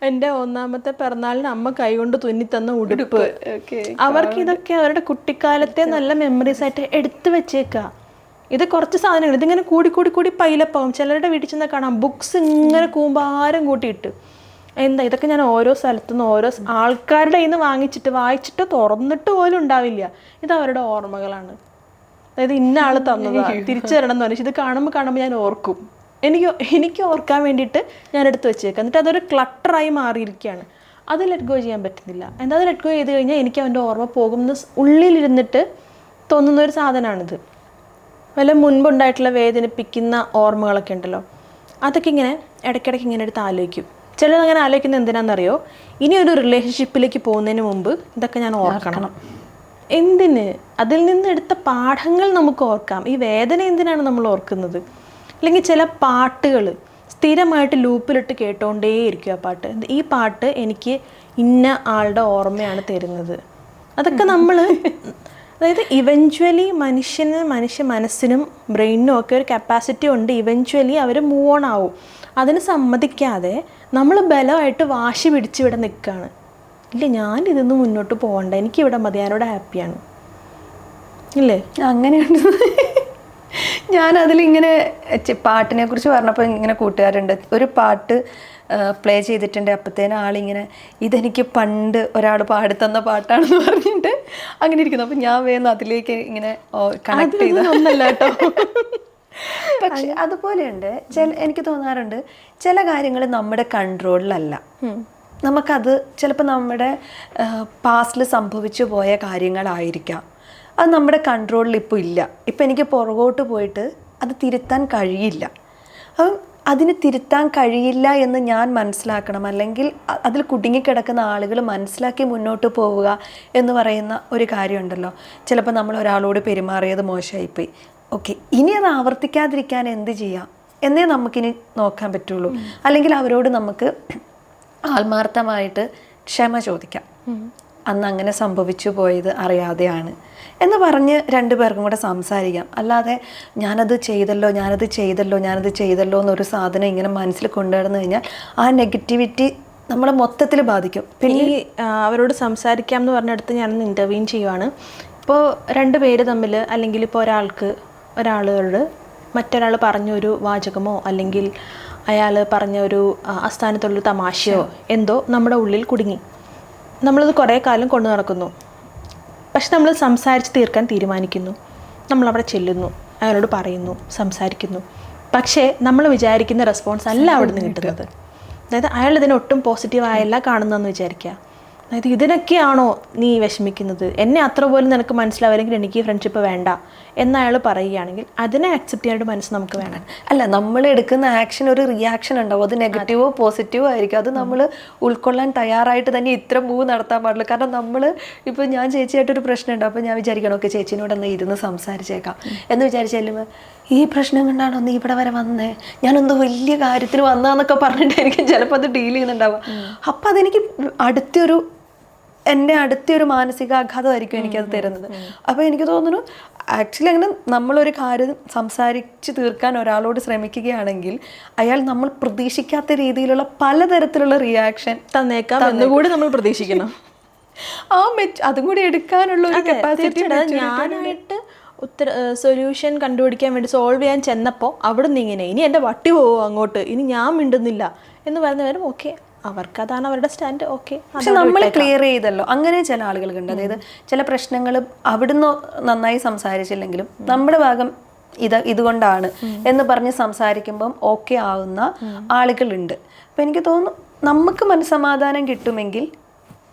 എൻ്റെ 1ാമത്തെ പിറന്നാളിന് അമ്മ കൈകൊണ്ട് തുന്നിത്തന്ന ഉടുപ്പ്. അവർക്ക് ഇതൊക്കെ അവരുടെ കുട്ടിക്കാലത്തെ നല്ല മെമ്മറീസ് ആയിട്ട് എടുത്തു വെച്ചേക്കുക. ഇത് കുറച്ച് സാധനങ്ങൾ, ഇതിങ്ങനെ കൂടി പൈലപ്പാവും. ചിലരുടെ വീട്ടിൽ ചെന്നാൽ കാണാം ബുക്സ് ഇങ്ങനെ കൂമ്പാരം കൂട്ടിയിട്ട്. എന്താ ഇതൊക്കെ ഞാൻ ഓരോ സ്ഥലത്തുനിന്ന് ഓരോ ആൾക്കാരുടെ കയ്യിൽ നിന്ന് വായിച്ചിട്ട് തുറന്നിട്ട് പോലും ഉണ്ടാവില്ല. ഇത് അവരുടെ ഓർമ്മകളാണ്. അതായത് ഇന്ന ആൾ തന്നതാ, തിരിച്ചു തരണം എന്ന് പറഞ്ഞാൽ ഇത് കാണുമ്പോൾ ഞാൻ ഓർക്കും. എനിക്ക് ഓർക്കാൻ വേണ്ടിയിട്ട് ഞാൻ എടുത്ത് വെച്ചേക്കാം. എന്നിട്ട് അതൊരു ക്ലട്ടറായി മാറിയിരിക്കുകയാണ്. അത് ലെറ്റ് ഗോ ചെയ്യാൻ പറ്റുന്നില്ല. എന്താ അത് ലെറ്റ് ഗോ ചെയ്ത് കഴിഞ്ഞാൽ എനിക്ക് അവൻ്റെ ഓർമ്മ പോകുന്ന ഉള്ളിലിരുന്നിട്ട് തോന്നുന്ന ഒരു സാധനമാണിത്. വല്ല മുൻപുണ്ടായിട്ടുള്ള വേദനിപ്പിക്കുന്ന ഓർമ്മകളൊക്കെ ഉണ്ടല്ലോ, അതൊക്കെ ഇങ്ങനെ ഇടയ്ക്കിടയ്ക്ക് ഇങ്ങനെ എടുത്ത് ആലോചിക്കും. ചിലരങ്ങനെ ആലോചിക്കുന്നത് എന്തിനാണെന്നറിയോ, ഇനി ഒരു റിലേഷൻഷിപ്പിലേക്ക് പോകുന്നതിന് മുമ്പ് ഇതൊക്കെ ഞാൻ ഓർക്കണം. എന്തിന്? അതിൽ നിന്ന് എടുത്ത പാഠങ്ങൾ നമുക്ക് ഓർക്കാം. ഈ വേദന എന്തിനാണ് നമ്മൾ ഓർക്കുന്നത്? അല്ലെങ്കിൽ ചില പാട്ടുകൾ സ്ഥിരമായിട്ട് ലൂപ്പിലിട്ട് കേട്ടോണ്ടേയിരിക്കും. ആ പാട്ട്, ഈ പാട്ട് എനിക്ക് ഇന്ന ആളുടെ ഓർമ്മയാണ് തരുന്നത്. അതൊക്കെ നമ്മൾ, അതായത് ഇവഞ്ച്വലി മനുഷ്യ മനസ്സിനും ബ്രെയിനിനും ഒക്കെ ഒരു കപ്പാസിറ്റി ഉണ്ട്. ഇവഞ്ച്വലി അവർ മൂവ് ഓൺ ആവും. അതിന് സമ്മതിക്കാതെ നമ്മൾ ബലമായിട്ട് വാശി പിടിച്ച് ഇവിടെ നിൽക്കുകയാണ്. ഇല്ല, ഞാൻ ഇതൊന്നും മുന്നോട്ട് പോകണ്ട, എനിക്കിവിടെ മതി, ഞാനിവിടെ ഹാപ്പിയാണ്. ഇല്ലേ? അങ്ങനെയുണ്ട്. ഞാനതിലിങ്ങനെ പാട്ടിനെ കുറിച്ച് പറഞ്ഞപ്പോൾ ഇങ്ങനെ കൂട്ടുകാരുണ്ട്, ഒരു പാട്ട് പ്ലേ ചെയ്തിട്ടുണ്ട്, അപ്പോഴത്തേനും ആളിങ്ങനെ ഇതെനിക്ക് പണ്ട് ഒരാൾ പാടിത്തന്ന പാട്ടാണെന്ന് പറഞ്ഞിട്ട് അങ്ങനെ ഇരിക്കുന്നു. അപ്പം ഞാൻ വേഗം അതിലേക്ക് ഇങ്ങനെ കണക്ട് ചെയ്തൊന്നല്ല കേട്ടോ. പക്ഷെ അതുപോലെയുണ്ട് എനിക്ക് തോന്നാറുണ്ട് ചില കാര്യങ്ങൾ നമ്മുടെ കൺട്രോളിലല്ല. നമുക്കത് ചിലപ്പോൾ നമ്മുടെ പാസ്റ്റിൽ സംഭവിച്ചു പോയ കാര്യങ്ങളായിരിക്കാം. അത് നമ്മുടെ കൺട്രോളിൽ ഇപ്പോൾ ഇല്ല. ഇപ്പം എനിക്ക് പുറകോട്ട് പോയിട്ട് അത് തിരുത്താൻ കഴിയില്ല. അപ്പം അതിന് തിരുത്താൻ കഴിയില്ല എന്ന് ഞാൻ മനസ്സിലാക്കണം, അല്ലെങ്കിൽ അതിൽ കുടുങ്ങിക്കിടക്കുന്ന ആളുകൾ മനസ്സിലാക്കി മുന്നോട്ട് പോവുക എന്ന് പറയുന്ന ഒരു കാര്യമുണ്ടല്ലോ. ചിലപ്പോൾ നമ്മൾ ഒരാളോട് പെരുമാറിയത് മോശമായിപ്പോയി, ഓക്കെ, ഇനി അത് ആവർത്തിക്കാതിരിക്കാൻ എന്ത് ചെയ്യാം എന്നേ നമുക്കിനി നോക്കാൻ പറ്റുള്ളൂ. അല്ലെങ്കിൽ അവരോട് നമുക്ക് ആത്മാർത്ഥമായിട്ട് ക്ഷമ ചോദിക്കാം. അന്ന് അങ്ങനെ സംഭവിച്ചു പോയത് അറിയാതെയാണ് എന്ന് പറഞ്ഞ് രണ്ടു പേർക്കും കൂടെ സംസാരിക്കാം. അല്ലാതെ ഞാനത് ചെയ്തല്ലോ എന്നൊരു സാധനം ഇങ്ങനെ മനസ്സിൽ കൊണ്ടുവരുന്നു കഴിഞ്ഞാൽ ആ നെഗറ്റിവിറ്റി നമ്മളെ മൊത്തത്തിൽ ബാധിക്കും. പിന്നെ അവരോട് സംസാരിക്കാം എന്ന് പറഞ്ഞിടത്ത് ഞാനൊന്ന് ഇൻ്റർവ്യൂൻ ചെയ്യുവാണ്. ഇപ്പോൾ രണ്ട് പേര് തമ്മിൽ, അല്ലെങ്കിൽ ഇപ്പോൾ ഒരാളോട് മറ്റൊരാൾ പറഞ്ഞൊരു വാചകമോ അല്ലെങ്കിൽ അയാൾ പറഞ്ഞ ഒരു അസ്ഥാനത്തുള്ളൊരു തമാശയോ എന്തോ നമ്മുടെ ഉള്ളിൽ കുടുങ്ങി. നമ്മളത് കുറേ കാലം കൊണ്ടു നടക്കുന്നു. പക്ഷെ നമ്മൾ സംസാരിച്ച് തീർക്കാൻ തീരുമാനിക്കുന്നു. നമ്മളവിടെ ചെല്ലുന്നു, അയാളോട് പറയുന്നു, സംസാരിക്കുന്നു. പക്ഷേ നമ്മൾ വിചാരിക്കുന്ന റെസ്പോൺസ് അല്ല അവിടെ നിന്ന് കിട്ടുന്നത്. അതായത് അയാൾ ഇതിനൊട്ടും പോസിറ്റീവായല്ല കാണുന്നതെന്ന് വിചാരിക്കുക. അതായത് ഇതിനൊക്കെയാണോ നീ വിഷമിക്കുന്നത്, എന്നെ അത്ര പോലും നിനക്ക് മനസ്സിലാവില്ലെങ്കിൽ എനിക്ക് ഈ ഫ്രണ്ട്ഷിപ്പ് വേണ്ട എന്ന് അയാൾ പറയുകയാണെങ്കിൽ അതിനെ അക്സെപ്റ്റ് ചെയ്യാനായിട്ട് മനസ്സ് നമുക്ക് വേണം. അല്ല, നമ്മൾ എടുക്കുന്ന ആക്ഷൻ ഒരു റിയാക്ഷൻ ഉണ്ടാവും. അത് നെഗറ്റീവോ പോസിറ്റീവോ ആയിരിക്കും. അത് നമ്മൾ ഉൾക്കൊള്ളാൻ തയ്യാറായിട്ട് തന്നെ ഇത്ര മൂവ് നടത്താൻ പാടുള്ളൂ. കാരണം നമ്മൾ ഇപ്പോൾ ഞാൻ ചേച്ചിയായിട്ടൊരു പ്രശ്നം ഉണ്ടാവും. അപ്പോൾ ഞാൻ വിചാരിക്കണം, ഓക്കെ ചേച്ചീനോട് എന്നാൽ ഇരുന്ന് സംസാരിച്ചേക്കാം എന്ന് വിചാരിച്ച് ചെല്ലുമ്പോൾ ഈ പ്രശ്നം കൊണ്ടാണോ നീ ഇവിടെ വരെ വന്നേ, ഞാനെന്തോ വലിയ കാര്യത്തിന് വന്നാന്നൊക്കെ പറഞ്ഞിട്ടായിരിക്കും ചിലപ്പോൾ അത് ഡീൽ ചെയ്യുന്നുണ്ടാവുക. അപ്പം അതെനിക്ക് എൻ്റെ അടുത്തൊരു മാനസികാഘാതമായിരിക്കും എനിക്കത് തരുന്നത്. അപ്പോൾ എനിക്ക് തോന്നുന്നു ആക്ച്വലി അങ്ങനെ നമ്മളൊരു കാര്യം സംസാരിച്ച് തീർക്കാൻ ഒരാളോട് ശ്രമിക്കുകയാണെങ്കിൽ അയാൾ നമ്മൾ പ്രതീക്ഷിക്കാത്ത രീതിയിലുള്ള പലതരത്തിലുള്ള റിയാക്ഷൻ തന്നേക്കാം എന്നുകൂടി നമ്മൾ പ്രതീക്ഷിക്കണം. അതും കൂടി എടുക്കാനുള്ള ഒരു കപ്പാസിറ്റി ഞാനായിട്ട് സൊല്യൂഷൻ കണ്ടുപിടിക്കാൻ വേണ്ടി സോൾവ് ചെയ്യാൻ ചെന്നപ്പോൾ അവിടെ നിന്ന് ഇനി എൻ്റെ വട്ടി പോവോ അങ്ങോട്ട്, ഇനി ഞാൻ മിണ്ടുന്നില്ല എന്ന് പറഞ്ഞവരും ഓക്കെ, അവർക്കതാണ് അവരുടെ സ്റ്റാൻഡ്, ഓക്കെ. പക്ഷെ നമ്മൾ ക്ലിയർ ചെയ്തല്ലോ. അങ്ങനെ ചില ആളുകൾക്കുണ്ട്. അതായത് ചില പ്രശ്നങ്ങൾ അവിടുന്ന് നന്നായി സംസാരിച്ചില്ലെങ്കിലും നമ്മുടെ ഭാഗം ഇതുകൊണ്ടാണ് എന്ന് പറഞ്ഞ് സംസാരിക്കുമ്പം ഓക്കെ ആവുന്ന ആളുകളുണ്ട്. അപ്പം എനിക്ക് തോന്നുന്നു നമുക്ക് മനസ്സമാധാനം കിട്ടുമെങ്കിൽ,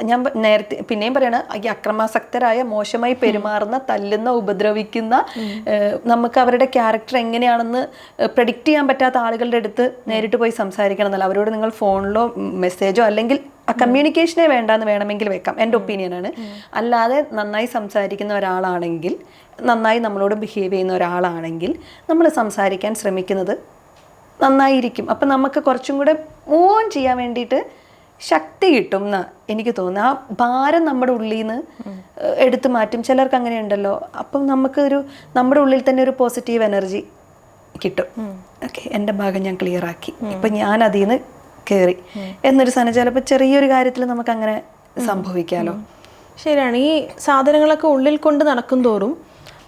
ഞാൻ നേരത്തെ പിന്നെയും പറയണ ഈ അക്രമാസക്തരായ, മോശമായി പെരുമാറുന്ന, തല്ലുന്ന, ഉപദ്രവിക്കുന്ന, നമുക്ക് അവരുടെ ക്യാരക്ടർ എങ്ങനെയാണെന്ന് പ്രെഡിക്റ്റ് ചെയ്യാൻ പറ്റാത്ത ആളുകളുടെ അടുത്ത് നേരിട്ട് പോയി സംസാരിക്കണം എന്നല്ല. അവരോട് നിങ്ങൾ ഫോണിലോ മെസ്സേജോ അല്ലെങ്കിൽ ആ കമ്മ്യൂണിക്കേഷനെ വേണ്ടാന്ന് വേണമെങ്കിൽ വെക്കാം, എൻ്റെ ഒപ്പീനിയനാണ്. അല്ലാതെ നന്നായി സംസാരിക്കുന്ന ഒരാളാണെങ്കിൽ, നന്നായി നമ്മളോട് ബിഹേവ് ചെയ്യുന്ന ഒരാളാണെങ്കിൽ നമ്മൾ സംസാരിക്കാൻ ശ്രമിക്കുന്നത് നന്നായിരിക്കും. അപ്പം നമുക്ക് കുറച്ചും കൂടെ മൂവ് ഓൺ ചെയ്യാൻ വേണ്ടിയിട്ട് ശക്തി കിട്ടും എന്ന് എനിക്ക് തോന്നുന്നു. ആ ഭാരം നമ്മുടെ ഉള്ളിൽ നിന്ന് എടുത്തു മാറ്റും. ചിലർക്ക് അങ്ങനെ ഉണ്ടല്ലോ. അപ്പം നമ്മുടെ ഉള്ളിൽ തന്നെ ഒരു പോസിറ്റീവ് എനർജി കിട്ടും. ഓക്കെ, എൻ്റെ ഭാഗം ഞാൻ ക്ലിയർ ആക്കി, ഇപ്പം ഞാൻ അതിൽ നിന്ന് കയറി എന്നൊരു സാധനം ചിലപ്പോൾ ചെറിയൊരു കാര്യത്തിൽ നമുക്ക് അങ്ങനെ സംഭവിക്കാമല്ലോ. ശരിയാണ്. ഈ സാധനങ്ങളൊക്കെ ഉള്ളിൽ കൊണ്ട് നടക്കും തോറും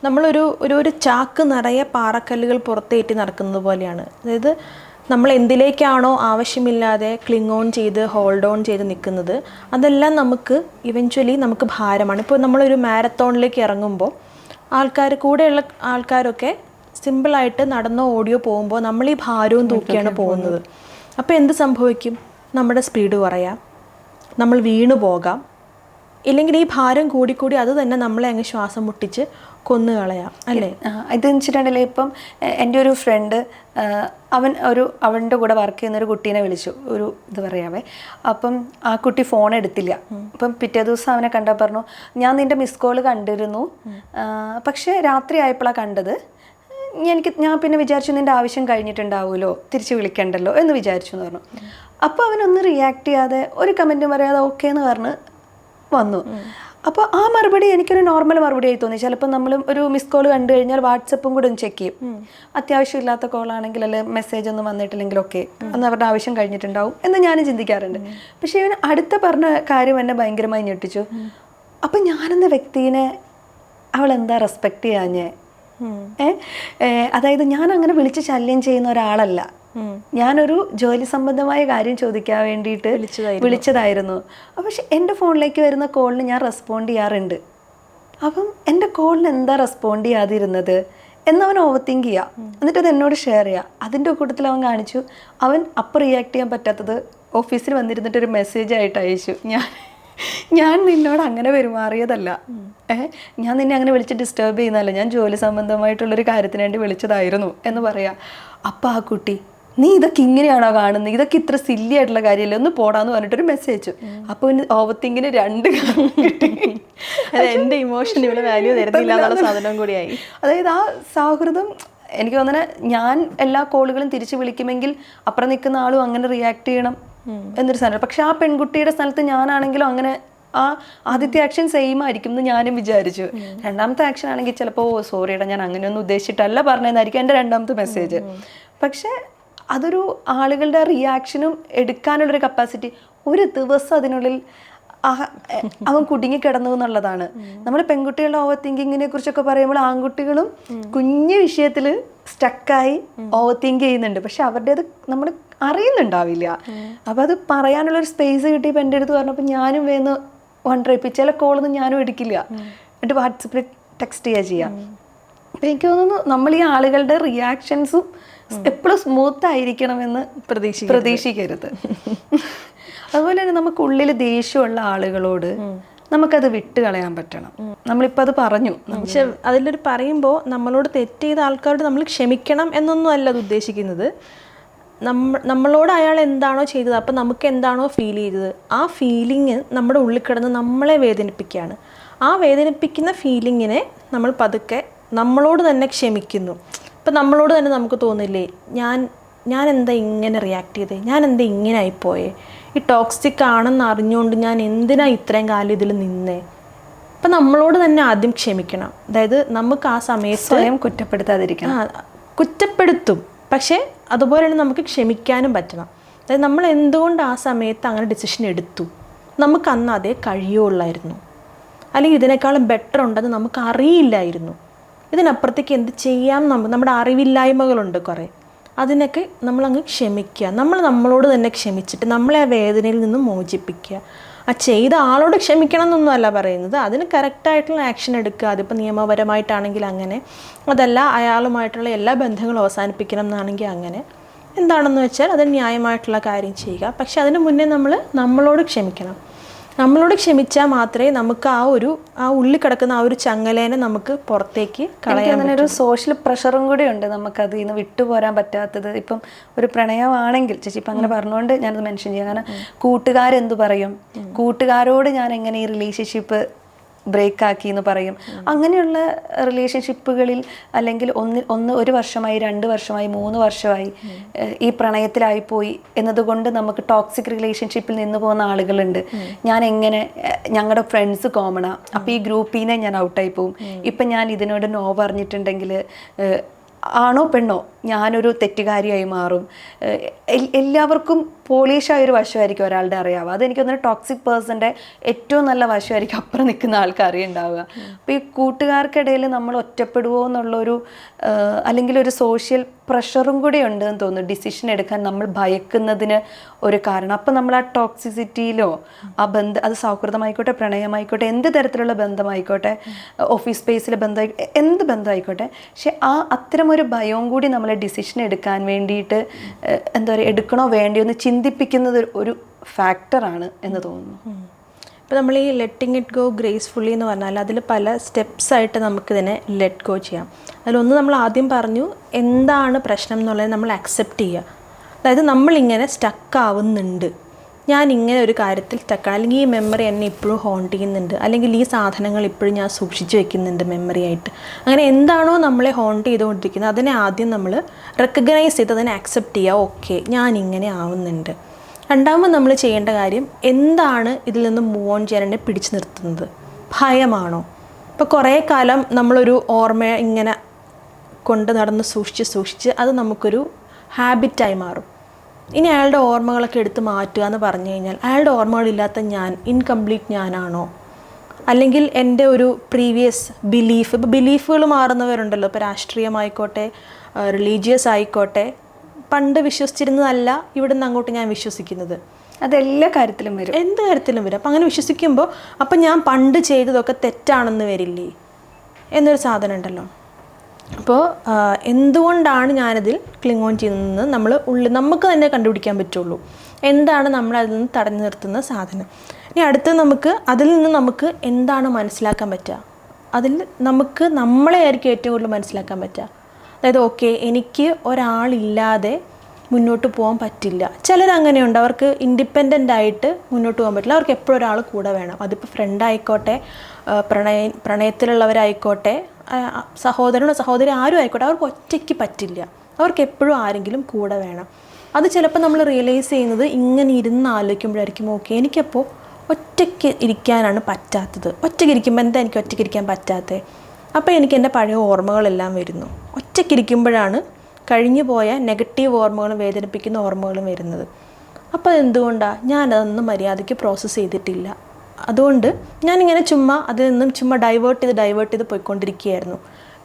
നമ്മളൊരു ചാക്ക് നിറയെ പാറക്കല്ലുകൾ പുറത്തേറ്റി നടക്കുന്നത് പോലെയാണ്. അതായത് നമ്മൾ എന്തിലേക്കാണോ ആവശ്യമില്ലാതെ ക്ലിങ് ഓൺ ചെയ്ത് ഹോൾഡ് ഓൺ ചെയ്ത് നിൽക്കുന്നത് അതെല്ലാം ഇവഞ്ച്വലി നമുക്ക് ഭാരമാണ്. ഇപ്പോൾ നമ്മളൊരു മാരത്തോണിലേക്ക് ഇറങ്ങുമ്പോൾ കൂടെയുള്ള ആൾക്കാരൊക്കെ സിമ്പിളായിട്ട് നടന്നോ ഓടിയോ പോകുമ്പോൾ നമ്മൾ ഈ ഭാരവും തൂക്കിയാണ് പോകുന്നത്. അപ്പോൾ എന്ത് സംഭവിക്കും? നമ്മുടെ സ്പീഡ് കുറയാം, നമ്മൾ വീണു പോകാം, ഇല്ലെങ്കിൽ ഈ ഭാരം കൂടിക്കൂടി അത് തന്നെ നമ്മളെ അങ്ങ് ശ്വാസം മുട്ടിച്ച് കൊന്നുകളയാം, അല്ലേ? ഇതെന്ന് വെച്ചിട്ടുണ്ടെങ്കിൽ ഇപ്പം എൻ്റെ ഒരു ഫ്രണ്ട്, അവൻ്റെ കൂടെ വർക്ക് ചെയ്യുന്നൊരു കുട്ടീനെ വിളിച്ചു, ഒരു ഇത് പറയാവേ. അപ്പം ആ കുട്ടി ഫോൺ എടുത്തില്ല. അപ്പം പിറ്റേ ദിവസം അവനെ കണ്ടാൽ പറഞ്ഞു, ഞാൻ നിൻ്റെ മിസ് കോൾ കണ്ടിരുന്നു, പക്ഷേ രാത്രി ആയപ്പോഴാണ് കണ്ടത്. ഞാൻ പിന്നെ വിചാരിച്ചു നിൻ്റെ ആവശ്യം കഴിഞ്ഞിട്ടുണ്ടാവുമല്ലോ, തിരിച്ച് വിളിക്കണ്ടല്ലോ എന്ന് വിചാരിച്ചു എന്ന് പറഞ്ഞു. അപ്പോൾ അവനൊന്ന് റിയാക്ട് ചെയ്യാതെ, ഒരു കമൻറ്റും പറയാതെ ഓക്കെ എന്ന് പറഞ്ഞ് വന്നു. അപ്പോൾ ആ മറുപടി എനിക്കൊരു നോർമൽ മറുപടി ആയി തോന്നി. ചിലപ്പോൾ നമ്മൾ ഒരു മിസ് കോൾ കണ്ടു കഴിഞ്ഞാൽ വാട്സപ്പും കൂടെ ഒന്ന് ചെക്ക് ചെയ്യും. അത്യാവശ്യമില്ലാത്ത കോളാണെങ്കിൽ അല്ലെ മെസ്സേജ് ഒന്നും വന്നിട്ടില്ലെങ്കിൽ ഓക്കെ, അന്ന് അവരുടെ ആവശ്യം കഴിഞ്ഞിട്ടുണ്ടാവും എന്ന് ഞാനും ചിന്തിക്കാറുണ്ട്. പക്ഷേ ഇവൻ അടുത്ത പറഞ്ഞ കാര്യം എന്നെ ഭയങ്കരമായി ഞെട്ടിച്ചു. അപ്പം ഞാനെന്ന വ്യക്തിനെ അവൾ എന്താ റെസ്പെക്റ്റ് ചെയ്യാഞ്ഞേ? അതായത് ഞാൻ അങ്ങനെ വിളിച്ച് ശല്യം ചെയ്യുന്ന ഒരാളല്ല. ഞാനൊരു ജോലി സംബന്ധമായ കാര്യം ചോദിക്കാൻ വേണ്ടിയിട്ട് വിളിച്ചതായിരുന്നു. പക്ഷെ എൻ്റെ ഫോണിലേക്ക് വരുന്ന കോളിന് ഞാൻ റെസ്പോണ്ട് ചെയ്യാറുണ്ട്. അപ്പം എൻ്റെ കോളിന് എന്താ റെസ്പോണ്ട് ചെയ്യാതിരുന്നത് എന്നവൻ ഓവർ തിങ്ക് ചെയ്യുക, എന്നിട്ട് അത് എന്നോട് ഷെയർ ചെയ്യുക. അതിൻ്റെ കൂട്ടത്തിൽ അവൻ കാണിച്ചു, അവൻ അപ്പം റിയാക്ട് ചെയ്യാൻ പറ്റാത്തത് ഓഫീസിൽ വന്നിരുന്നിട്ടൊരു മെസ്സേജ് ആയിട്ട് അയച്ചു, ഞാൻ നിന്നോട് അങ്ങനെ പെരുമാറിയതല്ല, ഞാൻ നിന്നെ അങ്ങനെ വിളിച്ച് ഡിസ്റ്റർബ് ചെയ്യുന്നതല്ല, ഞാൻ ജോലി സംബന്ധമായിട്ടുള്ളൊരു കാര്യത്തിന് വേണ്ടി വിളിച്ചതായിരുന്നു എന്ന് പറയാം. അപ്പം ആ കുട്ടി, നീ ഇതൊക്കെ ഇങ്ങനെയാണോ കാണുന്നത്, ഇതൊക്കെ ഇത്ര സില്ലി ആയിട്ടുള്ള കാര്യമല്ലേ, ഒന്ന് പോടാന്ന് പറഞ്ഞിട്ടൊരു മെസ്സേജ്. അപ്പോൾ ഓവർ തിങ്കിന് 2 കിട്ടി. എൻ്റെ ഇമോഷൻ ഇവിടെ വാല്യൂ തരുന്നില്ല എന്നുള്ള സാധനം കൂടിയായി. അതായത് ആ സൗഹൃദം എനിക്ക് തോന്നുന്നത്, ഞാൻ എല്ലാ കോളുകളും തിരിച്ച് വിളിക്കുമെങ്കിൽ അപ്പുറം നിൽക്കുന്ന ആളും അങ്ങനെ റിയാക്ട് ചെയ്യണം എന്നൊരു സാധനം. പക്ഷെ ആ പെൺകുട്ടിയുടെ സ്ഥലത്ത് ഞാനാണെങ്കിലും അങ്ങനെ ആ ആദ്യത്തെ ആക്ഷൻ സെയിം ആയിരിക്കും എന്ന് ഞാനും വിചാരിച്ചു. രണ്ടാമത്തെ ആക്ഷൻ ആണെങ്കിൽ ചിലപ്പോൾ സോറിയടാ ഞാൻ അങ്ങനെയൊന്നും ഉദ്ദേശിച്ചിട്ടല്ല പറഞ്ഞതെന്നായിരിക്കും എൻ്റെ രണ്ടാമത്തെ മെസ്സേജ്. പക്ഷെ അതൊരു ആളുകളുടെ റിയാക്ഷനും എടുക്കാനുള്ളൊരു കപ്പാസിറ്റി ഒരു ദിവസം അതിനുള്ളിൽ അവൻ കുടുങ്ങിക്കിടന്നു എന്നുള്ളതാണ്. നമ്മൾ പെൺകുട്ടികളുടെ ഓവർ തിങ്കിങ്ങിനെ കുറിച്ചൊക്കെ പറയുമ്പോൾ ആൺകുട്ടികളും കുഞ്ഞു വിഷയത്തിൽ സ്റ്റക്കായി ഓവർ തിങ്ക് ചെയ്യുന്നുണ്ട്. പക്ഷെ അവരുടേത് നമ്മൾ അറിയുന്നുണ്ടാവില്ല. അപ്പം അത് പറയാനുള്ളൊരു സ്പേസ് കിട്ടിയപ്പോൾ എൻ്റെ അടുത്ത് പറഞ്ഞപ്പോൾ ഞാനും വേന്ന് വണ്ടറിപ്പോൾ ചില കോളൊന്നും ഞാനും എടുക്കില്ല, എന്നിട്ട് വാട്സപ്പിൽ ടെക്സ്റ്റ് ചെയ്യാം. അപ്പം എനിക്ക് തോന്നുന്നു നമ്മൾ ഈ ആളുകളുടെ റിയാക്ഷൻസും എപ്പോഴും സ്മൂത്ത് ആയിരിക്കണമെന്ന് പ്രതീക്ഷിക്കരുത്. അതുപോലെ തന്നെ നമുക്കുള്ളിൽ ദേഷ്യമുള്ള ആളുകളോട് നമുക്കത് വിട്ട് കളയാൻ പറ്റണം. നമ്മളിപ്പോൾ അത് പറഞ്ഞു. പക്ഷെ അതിലൊരു പറയുമ്പോൾ നമ്മളോട് തെറ്റ് ചെയ്ത ആൾക്കാരോട് നമ്മൾ ക്ഷമിക്കണം എന്നൊന്നും അല്ല അത് ഉദ്ദേശിക്കുന്നത്. നമ്മളോട് അയാൾ എന്താണോ ചെയ്തത്, അപ്പം നമുക്ക് എന്താണോ ഫീൽ ചെയ്തത്, ആ ഫീലിങ് നമ്മുടെ ഉള്ളിൽ കിടന്ന് നമ്മളെ വേദനിപ്പിക്കുകയാണ്. ആ വേദനിപ്പിക്കുന്ന ഫീലിങ്ങിനെ നമ്മൾ പതുക്കെ നമ്മളോട് തന്നെ ക്ഷമിക്കുന്നു. ഇപ്പം നമ്മളോട് തന്നെ നമുക്ക് തോന്നില്ലേ, ഞാൻ എന്താ ഇങ്ങനെ റിയാക്ട് ചെയ്തേ, ഞാൻ എന്താ ഇങ്ങനെ ആയിപ്പോയേ, ഈ ടോക്സിക് ആണെന്ന് അറിഞ്ഞുകൊണ്ട് ഞാൻ എന്തിനാ ഇത്രയും കാലം ഇതിൽ നിന്നേ. അപ്പം നമ്മളോട് തന്നെ ആദ്യം ക്ഷമിക്കണം. അതായത് നമുക്ക് ആ സമയത്ത് സ്വയം കുറ്റപ്പെടുത്താതിരിക്കണം. കുറ്റപ്പെടുത്തും, പക്ഷേ അതുപോലെ തന്നെ നമുക്ക് ക്ഷമിക്കാനും പറ്റണം. അതായത് നമ്മൾ എന്തുകൊണ്ട് ആ സമയത്ത് അങ്ങനെ ഡിസിഷൻ എടുത്തു, നമുക്ക് അന്ന് അതേ കഴിയുള്ളായിരുന്നു, അല്ലെങ്കിൽ ഇതിനേക്കാളും ബെറ്റർ ഉണ്ടെന്ന് നമുക്ക് അറിയില്ലായിരുന്നു, ഇതിനപ്പുറത്തേക്ക് എന്ത് ചെയ്യാം, നമ്മുടെ അറിവില്ലായ്മകളുണ്ട് കുറേ, അതിനൊക്കെ നമ്മളങ്ങ് ക്ഷമിക്കുക. നമ്മളോട് തന്നെ ക്ഷമിച്ചിട്ട് നമ്മളെ ആ വേദനയിൽ നിന്ന് മോചിപ്പിക്കുക. ആ ചെയ്ത ആളോട് ക്ഷമിക്കണം എന്നൊന്നും അല്ല പറയുന്നത്, അതിന് കറക്റ്റായിട്ടുള്ള ആക്ഷൻ എടുക്കുക. അതിപ്പോൾ നിയമപരമായിട്ടാണെങ്കിൽ അങ്ങനെ, അതല്ല അയാളുമായിട്ടുള്ള എല്ലാ ബന്ധങ്ങളും അവസാനിപ്പിക്കണം എന്നാണെങ്കിൽ അങ്ങനെ, എന്താണെന്ന് വെച്ചാൽ അത് ന്യായമായിട്ടുള്ള കാര്യം ചെയ്യുക. പക്ഷെ അതിന് മുന്നേ നമ്മളോട് ക്ഷമിക്കണം. നമ്മളോട് ക്ഷമിച്ചാൽ മാത്രമേ നമുക്ക് ആ ഉള്ളിൽ കിടക്കുന്ന ആ ഒരു ചങ്ങലേനെ നമുക്ക് പുറത്തേക്ക് കളയാൻ. അങ്ങനെ ഒരു സോഷ്യൽ പ്രഷറും കൂടി ഉണ്ട് നമുക്കതിൽ നിന്ന് വിട്ടുപോരാൻ പറ്റാത്തത്. ഇപ്പം ഒരു പ്രണയമാണെങ്കിൽ ചേച്ചി ഇപ്പം അങ്ങനെ പറഞ്ഞുകൊണ്ട് ഞാനത് മെൻഷൻ ചെയ്യാം. കാരണം കൂട്ടുകാരെന്ത് പറയും, കൂട്ടുകാരോട് ഞാൻ എങ്ങനെ ഈ റിലേഷൻഷിപ്പ് ബ്രേക്ക് ആക്കി എന്ന് പറയും. അങ്ങനെയുള്ള റിലേഷൻഷിപ്പുകളിൽ അല്ലെങ്കിൽ ഒരു വർഷമായി, 2 വർഷമായി, 3 വർഷമായി ഈ പ്രണയത്തിലായി പോയി എന്നതുകൊണ്ട് നമുക്ക് ടോക്സിക് റിലേഷൻഷിപ്പിൽ നിന്ന് പോകുന്ന ആളുകളുണ്ട്. ഞാൻ എങ്ങനെ, ഞങ്ങളുടെ ഫ്രണ്ട്സ് കോമണാ, അപ്പോൾ ഈ ഗ്രൂപ്പിനെ ഞാൻ ഔട്ടായി പോവും. ഇപ്പം ഞാൻ ഇതിനോട് നോ പറഞ്ഞിട്ടുണ്ടെങ്കിൽ ആണോ പെണ്ണോ ഞാനൊരു തെറ്റുകാരിയായി മാറും. എല്ലാവർക്കും പോളിഷായൊരു വശമായിരിക്കും ഒരാളുടെ അറിയാവുക. അതെനിക്ക് തോന്നുന്നു ടോക്സിക് പേഴ്സൻ്റെ ഏറ്റവും നല്ല വശമായിരിക്കും അപ്പുറം നിൽക്കുന്ന ആൾക്ക് അറിയുണ്ടാവുക. അപ്പോൾ ഈ കൂട്ടുകാർക്കിടയിൽ നമ്മൾ ഒറ്റപ്പെടുവോ എന്നുള്ളൊരു അല്ലെങ്കിൽ ഒരു സോഷ്യൽ പ്രഷറും കൂടി ഉണ്ടെന്ന് തോന്നുന്നു ഡിസിഷൻ എടുക്കാൻ നമ്മൾ ഭയക്കുന്നതിന് ഒരു കാരണം. അപ്പം നമ്മൾ ആ ടോക്സിസിറ്റിയിലോ ആ ബന്ധം, അത് സൗഹൃദമായിക്കോട്ടെ, പ്രണയമായിക്കോട്ടെ, എന്ത് തരത്തിലുള്ള ബന്ധമായിക്കോട്ടെ, ഓഫീസ് സ്പേസിലെ ബന്ധമായി, എന്ത് ബന്ധമായിക്കോട്ടെ, പക്ഷെ അത്തരമൊരു ഭയവും കൂടി നമ്മളെ ഡിസിഷൻ എടുക്കാൻ വേണ്ടിയിട്ട് എന്താ പറയുക, എടുക്കണോ വേണ്ടിയോ എന്ന് ചിന്തിപ്പിക്കുന്നത് ഒരു ഫാക്ടറാണ് എന്ന് തോന്നുന്നു. ഇപ്പോൾ നമ്മൾ ഈ ലെറ്റിങ് ഇറ്റ് ഗോ ഗ്രേസ്ഫുള്ളി എന്ന് പറഞ്ഞാൽ അതിൽ പല സ്റ്റെപ്സായിട്ട് നമുക്കിതിനെ ലെറ്റ് ഗോ ചെയ്യാം. അതിലൊന്ന് നമ്മൾ ആദ്യം പറഞ്ഞു എന്താണ് പ്രശ്നം എന്നുള്ളത് നമ്മൾ അക്സെപ്റ്റ് ചെയ്യുക. അതായത് നമ്മളിങ്ങനെ സ്റ്റക്കാവുന്നുണ്ട്, ഞാൻ ഇങ്ങനെ ഒരു കാര്യത്തിൽ സ്റ്റക്കാണ്, അല്ലെങ്കിൽ ഈ മെമ്മറി എന്നെ ഇപ്പോഴും ഹോണ്ട് ചെയ്യുന്നുണ്ട്, അല്ലെങ്കിൽ ഈ സാധനങ്ങൾ ഇപ്പോഴും ഞാൻ സൂക്ഷിച്ച് വെക്കുന്നുണ്ട് മെമ്മറി ആയിട്ട്. അങ്ങനെ എന്താണോ നമ്മളെ ഹോണ്ട് ചെയ്തുകൊണ്ടിരിക്കുന്നത് അതിനെ ആദ്യം നമ്മൾ റെക്കഗ്നൈസ് ചെയ്ത് അതിനെ അക്സെപ്റ്റ് ചെയ്യുക. ഓക്കെ, ഞാൻ ഇങ്ങനെ ആവുന്നുണ്ട്. രണ്ടാമത് നമ്മൾ ചെയ്യേണ്ട കാര്യം, എന്താണ് ഇതിൽ നിന്ന് മൂവ് ഓൺ ചെയ്യാൻ എന്നെ പിടിച്ചു നിർത്തുന്നത്? ഭയമാണോ? ഇപ്പോൾ കുറേ കാലം നമ്മളൊരു ഓർമ്മ ഇങ്ങനെ കൊണ്ട് നടന്ന് സൂക്ഷിച്ച് അത് നമുക്കൊരു ഹാബിറ്റായി മാറും. ഇനി അയാളുടെ ഓർമ്മകളൊക്കെ എടുത്ത് മാറ്റുക എന്ന് പറഞ്ഞു കഴിഞ്ഞാൽ അയാളുടെ ഓർമ്മകളില്ലാത്ത ഞാൻ ഇൻകംപ്ലീറ്റ് ഞാനാണോ? അല്ലെങ്കിൽ എൻ്റെ ഒരു പ്രീവിയസ് ബിലീഫ്, ഇപ്പോൾ ബിലീഫുകൾ മാറുന്നവരുണ്ടല്ലോ, ഇപ്പോൾ രാഷ്ട്രീയമായിക്കോട്ടെ, റിലീജിയസ് ആയിക്കോട്ടെ, പണ്ട് വിശ്വസിച്ചിരുന്നതല്ല ഇവിടെ നിന്ന് അങ്ങോട്ട് ഞാൻ വിശ്വസിക്കുന്നത്. അതെല്ലാ കാര്യത്തിലും വരും, എന്ത് കാര്യത്തിലും വരും. അപ്പം അങ്ങനെ വിശ്വസിക്കുമ്പോൾ അപ്പം ഞാൻ പണ്ട് ചെയ്തതൊക്കെ തെറ്റാണെന്ന് വരില്ലേ എന്നൊരു സാധനം ഉണ്ടല്ലോ. അപ്പോൾ എന്തുകൊണ്ടാണ് ഞാനതിൽ ക്ലിങ് ഓൺ ചെയ്യുന്നതെന്ന് നമുക്ക് തന്നെ കണ്ടുപിടിക്കാൻ പറ്റുള്ളൂ. എന്താണ് നമ്മളതിൽ നിന്ന് തടഞ്ഞു നിർത്തുന്ന സാധനം. ഇനി അടുത്ത് അതിൽ നിന്ന് നമുക്ക് എന്താണ് മനസ്സിലാക്കാൻ പറ്റുക? അതിൽ നമുക്ക് നമ്മളെ ആയിരിക്കും ഏറ്റവും കൂടുതൽ മനസ്സിലാക്കാൻ പറ്റുക. അതായത് ഓക്കെ, എനിക്ക് ഒരാളില്ലാതെ മുന്നോട്ട് പോകാൻ പറ്റില്ല. ചിലരങ്ങനെയുണ്ട്, അവർക്ക് ഇൻഡിപെൻഡൻ്റ് ആയിട്ട് മുന്നോട്ട് പോകാൻ പറ്റില്ല, അവർക്ക് എപ്പോഴും ഒരാൾ കൂടെ വേണം. അതിപ്പോൾ ഫ്രണ്ടായിക്കോട്ടെ, പ്രണയത്തിലുള്ളവരായിക്കോട്ടെ, സഹോദരനോ സഹോദരി ആരും ആയിക്കോട്ടെ, അവർക്ക് ഒറ്റയ്ക്ക് പറ്റില്ല, അവർക്ക് എപ്പോഴും ആരെങ്കിലും കൂടെ വേണം. അത് ചിലപ്പോൾ നമ്മൾ റിയലൈസ് ചെയ്യുന്നത് ഇങ്ങനെ ഇരുന്ന് ആലോചിക്കുമ്പോഴായിരിക്കും. ഓക്കെ, എനിക്കപ്പോൾ ഒറ്റയ്ക്ക് ഇരിക്കാനാണ് പറ്റാത്തത്. ഒറ്റയ്ക്ക് ഇരിക്കുമ്പോൾ എന്താ എനിക്ക് ഒറ്റയ്ക്ക് ഇരിക്കാൻ പറ്റാത്തത്? അപ്പോൾ എനിക്ക് എൻ്റെ പഴയ ഓർമ്മകളെല്ലാം വരുന്നു. ഒറ്റയ്ക്ക് ഇരിക്കുമ്പോഴാണ് കഴിഞ്ഞു പോയ നെഗറ്റീവ് ഓർമ്മകളും വേദനിപ്പിക്കുന്ന ഓർമ്മകളും വരുന്നത്. അപ്പോൾ എന്തുകൊണ്ടാണ് ഞാനതൊന്നും മര്യാദയ്ക്ക് പ്രോസസ്സ് ചെയ്തിട്ടില്ല. അതുകൊണ്ട് ഞാനിങ്ങനെ അതിൽ നിന്നും ഡൈവേർട്ട് ചെയ്ത് പോയിക്കൊണ്ടിരിക്കുകയായിരുന്നു.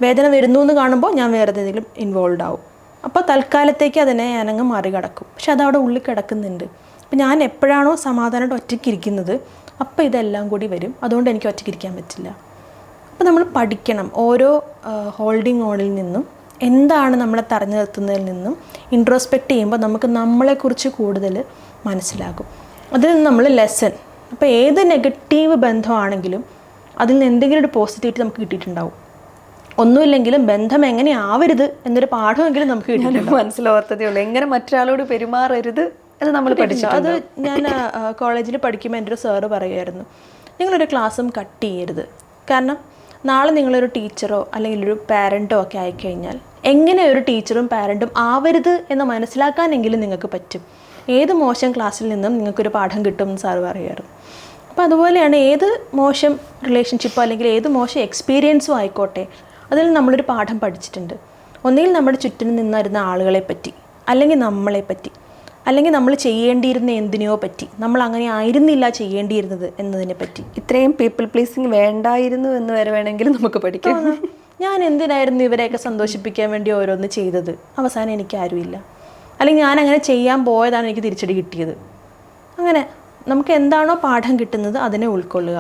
വേദന വരുന്നു എന്ന് കാണുമ്പോൾ ഞാൻ വേറെ എന്തെങ്കിലും ഇൻവോൾവ് ആവും. അപ്പോൾ തൽക്കാലത്തേക്ക് അതിനെ ഞാനങ്ങ് മറികടക്കും. പക്ഷെ അതവിടെ ഉള്ളിൽ കിടക്കുന്നുണ്ട്. അപ്പോൾ ഞാൻ എപ്പോഴാണോ സമാധാനമായിട്ട് ഒറ്റയ്ക്ക് ഇരിക്കുന്നത് അപ്പോൾ ഇതെല്ലാം കൂടി വരും. അതുകൊണ്ട് എനിക്ക് ഒറ്റയ്ക്ക് ഇരിക്കാൻ പറ്റില്ല. അപ്പോൾ നമ്മൾ പഠിക്കണം. ഓരോ ഹോൾഡിങ് ഓണിൽ നിന്നും എന്താണ് നമ്മളെ തടഞ്ഞു നിർത്തുന്നതിൽ നിന്നും ഇൻട്രോസ്പെക്റ്റ് ചെയ്യുമ്പോൾ നമുക്ക് നമ്മളെക്കുറിച്ച് കൂടുതൽ മനസ്സിലാകും. അതിൽ നിന്ന് നമ്മൾ ലെസൺ. അപ്പോൾ ഏത് നെഗറ്റീവ് ബന്ധമാണെങ്കിലും അതിൽ നിന്ന് എന്തെങ്കിലും ഒരു പോസിറ്റിവിറ്റി നമുക്ക് കിട്ടിയിട്ടുണ്ടാവും. ഒന്നുമില്ലെങ്കിലും ബന്ധം എങ്ങനെ ആവരുത് എന്നൊരു പാഠമെങ്കിലും നമുക്ക് കിട്ടിയിട്ടുണ്ടാവും. മനസ്സിലോർത്തതേ ഉള്ളൂ, എങ്ങനെ മറ്റൊരാളോട് പെരുമാറരുത് എന്ന് നമ്മൾ പഠിച്ചു. അത് ഞാൻ കോളേജിൽ പഠിക്കുമ്പോൾ എൻ്റെ ഒരു സാറ് പറയുമായിരുന്നു, നിങ്ങളൊരു ക്ലാസ്സും കട്ട് ചെയ്യരുത്. കാരണം നാളെ നിങ്ങളൊരു ടീച്ചറോ അല്ലെങ്കിൽ ഒരു പാരൻറ്റോ ഒക്കെ ആയിക്കഴിഞ്ഞാൽ എങ്ങനെ ഒരു ടീച്ചറും പാരൻറ്റും ആവരുത് എന്ന് മനസ്സിലാക്കാനെങ്കിലും നിങ്ങൾക്ക് പറ്റും. ഏത് മോശം ക്ലാസ്സിൽ നിന്നും നിങ്ങൾക്കൊരു പാഠം കിട്ടും എന്ന് സാറ് പറയുമായിരുന്നു. അപ്പോൾ അതുപോലെയാണ് ഏത് മോശം റിലേഷൻഷിപ്പോ അല്ലെങ്കിൽ ഏത് മോശം എക്സ്പീരിയൻസും ആയിക്കോട്ടെ, അതിൽ നമ്മളൊരു പാഠം പഠിച്ചിട്ടുണ്ട്. ഒന്നുകിൽ നമ്മുടെ ചുറ്റിനും നിന്നിരുന്ന ആളുകളെ പറ്റി, അല്ലെങ്കിൽ നമ്മളെ പറ്റി, അല്ലെങ്കിൽ നമ്മൾ ചെയ്യേണ്ടിയിരുന്ന എന്തിനെയോ പറ്റി, നമ്മൾ അങ്ങനെ ആയിരുന്നില്ല ചെയ്യേണ്ടിയിരുന്നത് എന്നതിനെ പറ്റി. ഇത്രയും പീപ്പിൾ പ്ലീസിങ് വേണ്ടായിരുന്നു എന്ന് വരെ വേണമെങ്കിൽ നമുക്ക് പഠിക്കാം. ഞാൻ എന്തിനായിരുന്നു ഇവരെയൊക്കെ സന്തോഷിപ്പിക്കാൻ വേണ്ടി ഓരോന്ന് ചെയ്തത്? അവസാനം എനിക്ക് ആരുമില്ല. അല്ലെങ്കിൽ ഞാൻ അങ്ങനെ ചെയ്യാൻ പോയതാണ് എനിക്ക് തിരിച്ചടി കിട്ടിയത്. അങ്ങനെ നമുക്ക് എന്താണോ പാഠം കിട്ടുന്നത് അതിനെ ഉൾക്കൊള്ളുക.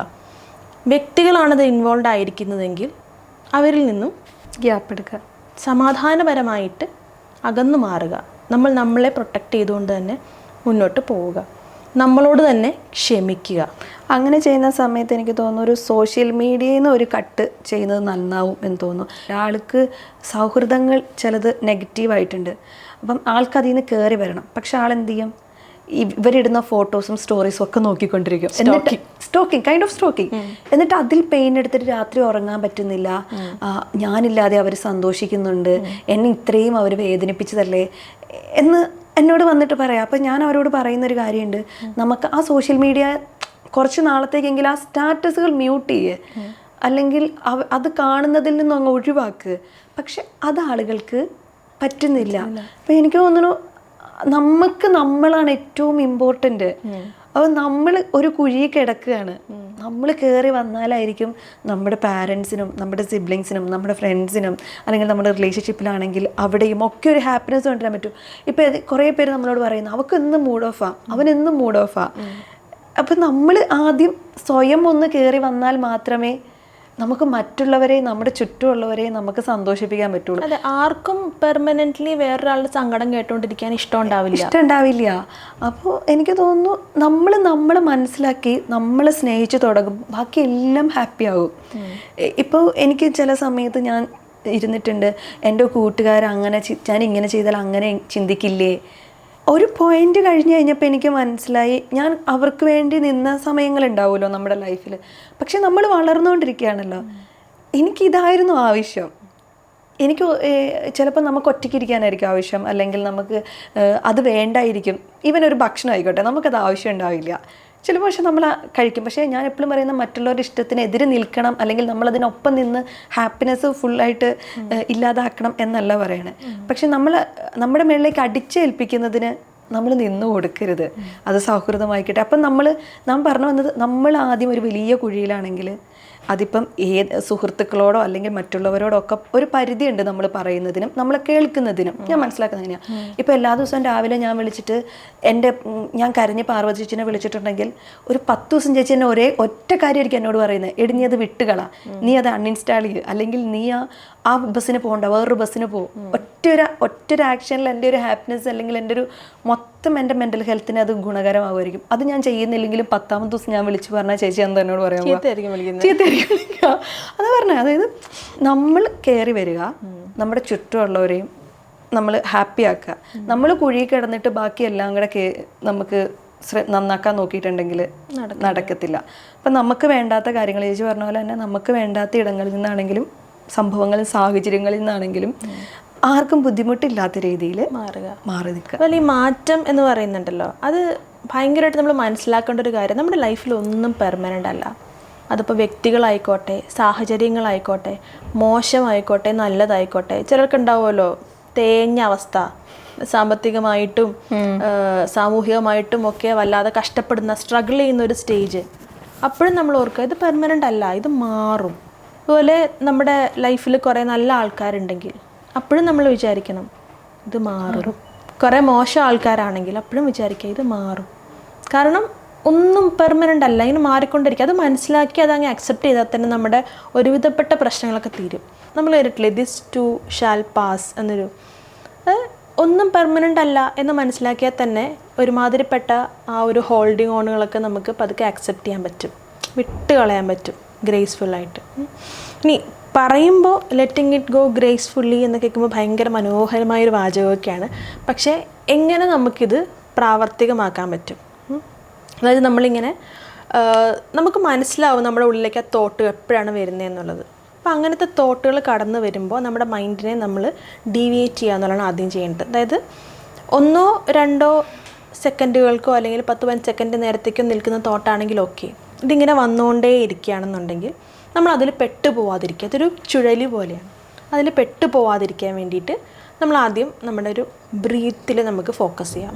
വ്യക്തികളാണത് ഇൻവോൾവ് ആയിരിക്കുന്നതെങ്കിൽ അവരിൽ നിന്നും ഗ്യാപ്പ് എടുക്കുക, സമാധാനപരമായിട്ട് അകന്നു മാറുക. നമ്മൾ നമ്മളെ പ്രൊട്ടക്റ്റ് ചെയ്തുകൊണ്ട് തന്നെ മുന്നോട്ട് പോവുക, നമ്മളോട് തന്നെ ക്ഷമിക്കുക. അങ്ങനെ ചെയ്യുന്ന സമയത്ത് എനിക്ക് തോന്നുന്നു ഒരു സോഷ്യൽ മീഡിയയിൽ നിന്ന് ഒരു കട്ട് ചെയ്യുന്നത് നന്നാവും എന്ന് തോന്നുന്നു. ഒരാൾക്ക് സൗഹൃദങ്ങൾ ചിലത് നെഗറ്റീവായിട്ടുണ്ട്, അപ്പം ആൾക്കതിൽ നിന്ന് കയറി വരണം. പക്ഷെ ആളെന്ത് ചെയ്യും? ഇവരിടുന്ന ഫോട്ടോസും സ്റ്റോറീസും ഒക്കെ നോക്കിക്കൊണ്ടിരിക്കും. സ്ടോക്കിംഗ്. എന്നിട്ട് അതിൽ പെയിൻ എടുത്തിട്ട് രാത്രി ഉറങ്ങാൻ പറ്റുന്നില്ല, ഞാനില്ലാതെ അവർ സന്തോഷിക്കുന്നുണ്ട്, എന്നെ ഇത്രയും അവർ വേദനിപ്പിച്ചതല്ലേ എന്ന് എന്നോട് വന്നിട്ട് പറയാം. അപ്പം ഞാൻ അവരോട് പറയുന്നൊരു കാര്യമുണ്ട്, നമുക്ക് ആ സോഷ്യൽ മീഡിയ കുറച്ച് നാളത്തേക്കെങ്കിലും ആ സ്റ്റാറ്റസുകൾ മ്യൂട്ട് ചെയ്യേ, അല്ലെങ്കിൽ അത് കാണുന്നതിൽ നിന്നും അങ്ങ് ഒഴിവാക്ക്. പക്ഷെ അത് ആളുകൾക്ക് പറ്റുന്നില്ല. അപ്പം എനിക്ക് തോന്നുന്നു നമ്മളാണ് ഏറ്റവും ഇമ്പോർട്ടൻ്റ്. അപ്പോൾ നമ്മൾ ഒരു കുഴി കിടക്കുകയാണ്. നമ്മൾ കയറി വന്നാലായിരിക്കും നമ്മുടെ പാരൻസിനും നമ്മുടെ സിബ്ലിങ്സിനും നമ്മുടെ ഫ്രണ്ട്സിനും അല്ലെങ്കിൽ നമ്മുടെ റിലേഷൻഷിപ്പിലാണെങ്കിൽ അവിടെയും ഒക്കെ ഒരു ഹാപ്പിനെസ് കൊണ്ടുവരാൻ പറ്റും. ഇപ്പം കുറേ പേര് നമ്മളോട് പറയുന്നു അവൾക്ക് എന്നും മൂഡ് ഓഫാ, അവനെന്നും മൂഡ് ഓഫാ. അപ്പം നമ്മൾ ആദ്യം സ്വയം ഒന്ന് കയറി വന്നാൽ മാത്രമേ നമുക്ക് മറ്റുള്ളവരെ, നമ്മുടെ ചുറ്റുമുള്ളവരെ നമുക്ക് സന്തോഷിപ്പിക്കാൻ പറ്റുള്ളൂ. അതെ, ആർക്കും പെർമനൻ്റ്ലി വേറൊരാളുടെ സങ്കടം കേട്ടോണ്ടിരിക്കാൻ ഇഷ്ടമുണ്ടാവില്ല. അപ്പോൾ എനിക്ക് തോന്നുന്നു നമ്മൾ മനസ്സിലാക്കി നമ്മൾ സ്നേഹിച്ച് തുടങ്ങും, ബാക്കി എല്ലാം ഹാപ്പി ആകും. ഇപ്പോൾ എനിക്ക് ചില സമയത്ത് ഞാൻ ഇരുന്നിട്ടുണ്ട്, എൻ്റെ കൂട്ടുകാർ അങ്ങനെ ഞാൻ ഇങ്ങനെ ചെയ്താൽ അങ്ങനെ ചിന്തിക്കില്ലേ. ഒരു പോയിന്റ് കഴിഞ്ഞ് കഴിഞ്ഞപ്പോൾ എനിക്ക് മനസ്സിലായി, ഞാൻ അവർക്ക് വേണ്ടി നിന്ന സമയങ്ങളുണ്ടാവുമല്ലോ നമ്മുടെ ലൈഫിൽ. പക്ഷെ നമ്മൾ വളർന്നുകൊണ്ടിരിക്കുകയാണല്ലോ. എനിക്കിതായിരുന്നു ആവശ്യം. എനിക്ക് ചിലപ്പോൾ നമുക്ക് ഒറ്റയ്ക്കിരിക്കാനായിരിക്കും ആവശ്യം, അല്ലെങ്കിൽ നമുക്ക് അത് വേണ്ടായിരിക്കും. ഈവൻ ഒരു ഭക്ഷണം ആയിക്കോട്ടെ, നമുക്കത് ആവശ്യം ഉണ്ടാവില്ല ചിലപ്പോൾ. പക്ഷെ നമ്മൾ കഴിക്കും. പക്ഷേ ഞാൻ എപ്പോഴും പറയുന്ന മറ്റുള്ളവരുടെ ഇഷ്ടത്തിനെതിരെ നിൽക്കണം, അല്ലെങ്കിൽ നമ്മളതിനൊപ്പം നിന്ന് ഹാപ്പിനെസ് ഫുള്ളായിട്ട് ഇല്ലാതാക്കണം എന്നല്ല പറയണേ. പക്ഷെ നമ്മുടെ മേളിലേക്ക് അടിച്ചേൽപ്പിക്കുന്നതിന് നമ്മൾ നിന്ന് കൊടുക്കരുത്. അത് സൗഹൃദമായിക്കട്ടെ. അപ്പം നാം പറഞ്ഞു വന്നത്, നമ്മൾ ആദ്യം ഒരു വലിയ കുഴിയിലാണെങ്കിൽ അതിപ്പം സുഹൃത്തുക്കളോടോ അല്ലെങ്കിൽ മറ്റുള്ളവരോടോ ഒക്കെ ഒരു പരിധിയുണ്ട് നമ്മൾ പറയുന്നതിനും നമ്മൾ കേൾക്കുന്നതിനും. ഞാൻ മനസ്സിലാക്കുന്നത് തന്നെയാണ്. ഇപ്പോൾ എല്ലാ ദിവസവും രാവിലെ ഞാൻ കരഞ്ഞ് പാർവതി ചേച്ചിനെ വിളിച്ചിട്ടുണ്ടെങ്കിൽ ഒരു 10 ദിവസം ചേച്ചി എന്നെ ഒറ്റ കാര്യമായിരിക്കും എന്നോട് പറയുന്നത്, എടി നീ അത് വിട്ടുകളാ, നീ അത് അൺഇൻസ്റ്റാൾ ചെയ്യ്, അല്ലെങ്കിൽ നീ ആ ബസ്സിന് പോകണ്ട, വേറൊരു ബസ്സിന് പോകും. ഒറ്റൊരു ആക്ഷനിൽ എൻ്റെ ഒരു ഹാപ്പിനെസ് അല്ലെങ്കിൽ എൻ്റെ ഒരു മൊത്തം എൻ്റെ മെൻ്റൽ ഹെൽത്തിന് അത് ഗുണകരമാകുമായിരിക്കും. അത് ഞാൻ ചെയ്യുന്നില്ലെങ്കിലും 10ാമത്തെ ദിവസം ഞാൻ വിളിച്ച് പറഞ്ഞാൽ ചേച്ചി എന്താ എന്നോട് പറയാൻ അതാ പറഞ്ഞത്. അതായത് നമ്മൾ കയറി വരിക, നമ്മുടെ ചുറ്റുമുള്ളവരെയും നമ്മൾ ഹാപ്പി ആക്കുക. നമ്മൾ കുഴി കിടന്നിട്ട് ബാക്കി എല്ലാം കൂടെ നമുക്ക് നന്നാക്കാൻ നോക്കിയിട്ടുണ്ടെങ്കിൽ നടക്കത്തില്ല. അപ്പം നമുക്ക് വേണ്ടാത്ത കാര്യങ്ങൾ, ചേച്ചി പറഞ്ഞ പോലെ തന്നെ നമുക്ക് വേണ്ടാത്ത ഇടങ്ങളിൽ നിന്നാണെങ്കിലും സംഭവങ്ങളിൽ സാഹചര്യങ്ങളിൽ നിന്നാണെങ്കിലും ആർക്കും ബുദ്ധിമുട്ടില്ലാത്ത രീതിയിൽ മാറി നിൽക്കുക. അതുപോലെ ഈ മാറ്റം എന്ന് പറയുന്നുണ്ടല്ലോ, അത് ഭയങ്കരമായിട്ട് നമ്മൾ മനസ്സിലാക്കേണ്ട ഒരു കാര്യം. നമ്മുടെ ലൈഫിൽ ഒന്നും പെർമനൻ്റ് അല്ല. അതിപ്പോൾ വ്യക്തികളായിക്കോട്ടെ, സാഹചര്യങ്ങളായിക്കോട്ടെ, മോശമായിക്കോട്ടെ, നല്ലതായിക്കോട്ടെ. ചിലർക്ക് ഉണ്ടാവുമല്ലോ തേഞ്ഞ അവസ്ഥ, സാമ്പത്തികമായിട്ടും സാമൂഹികമായിട്ടും ഒക്കെ വല്ലാതെ കഷ്ടപ്പെടുന്ന, സ്ട്രഗിൾ ചെയ്യുന്ന ഒരു സ്റ്റേജ്. അപ്പോഴും നമ്മൾ ഓർക്കുക ഇത് പെർമനൻ്റ് അല്ല, ഇത് മാറും. അതുപോലെ നമ്മുടെ ലൈഫിൽ കുറേ നല്ല ആൾക്കാരുണ്ടെങ്കിൽ അപ്പോഴും നമ്മൾ വിചാരിക്കണം ഇത് മാറും. കുറേ മോശം ആൾക്കാരാണെങ്കിൽ അപ്പോഴും വിചാരിക്കുക ഇത് മാറും. കാരണം ഒന്നും പെർമനൻ്റ് അല്ല, ഇങ്ങനെ മാറിക്കൊണ്ടിരിക്കുക. അത് മനസ്സിലാക്കി അതങ്ങ് അക്സെപ്റ്റ് ചെയ്താൽ തന്നെ നമ്മുടെ ഒരുവിധപ്പെട്ട പ്രശ്നങ്ങളൊക്കെ തീരും. നമ്മൾ കേട്ടിട്ടില്ലേ ദിസ് ടു ഷാൽ പാസ് എന്നൊരു, ഒന്നും പെർമനൻ്റ് അല്ല എന്ന് മനസ്സിലാക്കിയാൽ തന്നെ ഒരുമാതിരിപ്പെട്ട ആ ഒരു ഹോൾഡിങ് ഓണുകളൊക്കെ നമുക്ക് പതുക്കെ അക്സെപ്റ്റ് ചെയ്യാൻ പറ്റും, വിട്ട് കളയാൻ പറ്റും ഗ്രേസ്ഫുള്ളായിട്ട്. ഇനി പറയുമ്പോൾ ലെറ്റിങ് ഇറ്റ് ഗോ ഗ്രേസ്ഫുള്ളി എന്ന് കേൾക്കുമ്പോൾ ഭയങ്കര മനോഹരമായൊരു വാചകമൊക്കെയാണ്. പക്ഷേ എങ്ങനെ നമുക്കിത് പ്രാവർത്തികമാക്കാൻ പറ്റും? അതായത് നമ്മളിങ്ങനെ നമുക്ക് മനസ്സിലാവും നമ്മുടെ ഉള്ളിലേക്ക് ആ തോട്ട് എപ്പോഴാണ് വരുന്നതെന്നുള്ളത്. അപ്പോൾ അങ്ങനത്തെ തോട്ടുകൾ കടന്നു വരുമ്പോൾ നമ്മുടെ മൈൻഡിനെ നമ്മൾ ഡീവിയേറ്റ് ചെയ്യുക എന്നുള്ളതാണ് ആദ്യം ചെയ്യേണ്ടത്. അതായത് 1-2 സെക്കൻഡുകൾക്കോ അല്ലെങ്കിൽ 10-15 സെക്കൻഡ് നേരത്തേക്കോ നിൽക്കുന്ന തോട്ടാണെങ്കിൽ ഓക്കെ. ഇതിങ്ങനെ വന്നുകൊണ്ടേ ഇരിക്കുകയാണെന്നുണ്ടെങ്കിൽ നമ്മൾ അതിൽ പെട്ടു പോവാതിരിക്കുക. അതൊരു ചുഴലി പോലെയാണ്. അതിൽ പെട്ടു പോവാതിരിക്കാൻ വേണ്ടിയിട്ട് നമ്മൾ ആദ്യം നമ്മുടെ ഒരു ബ്രീത്തിൽ നമുക്ക് ഫോക്കസ് ചെയ്യാം.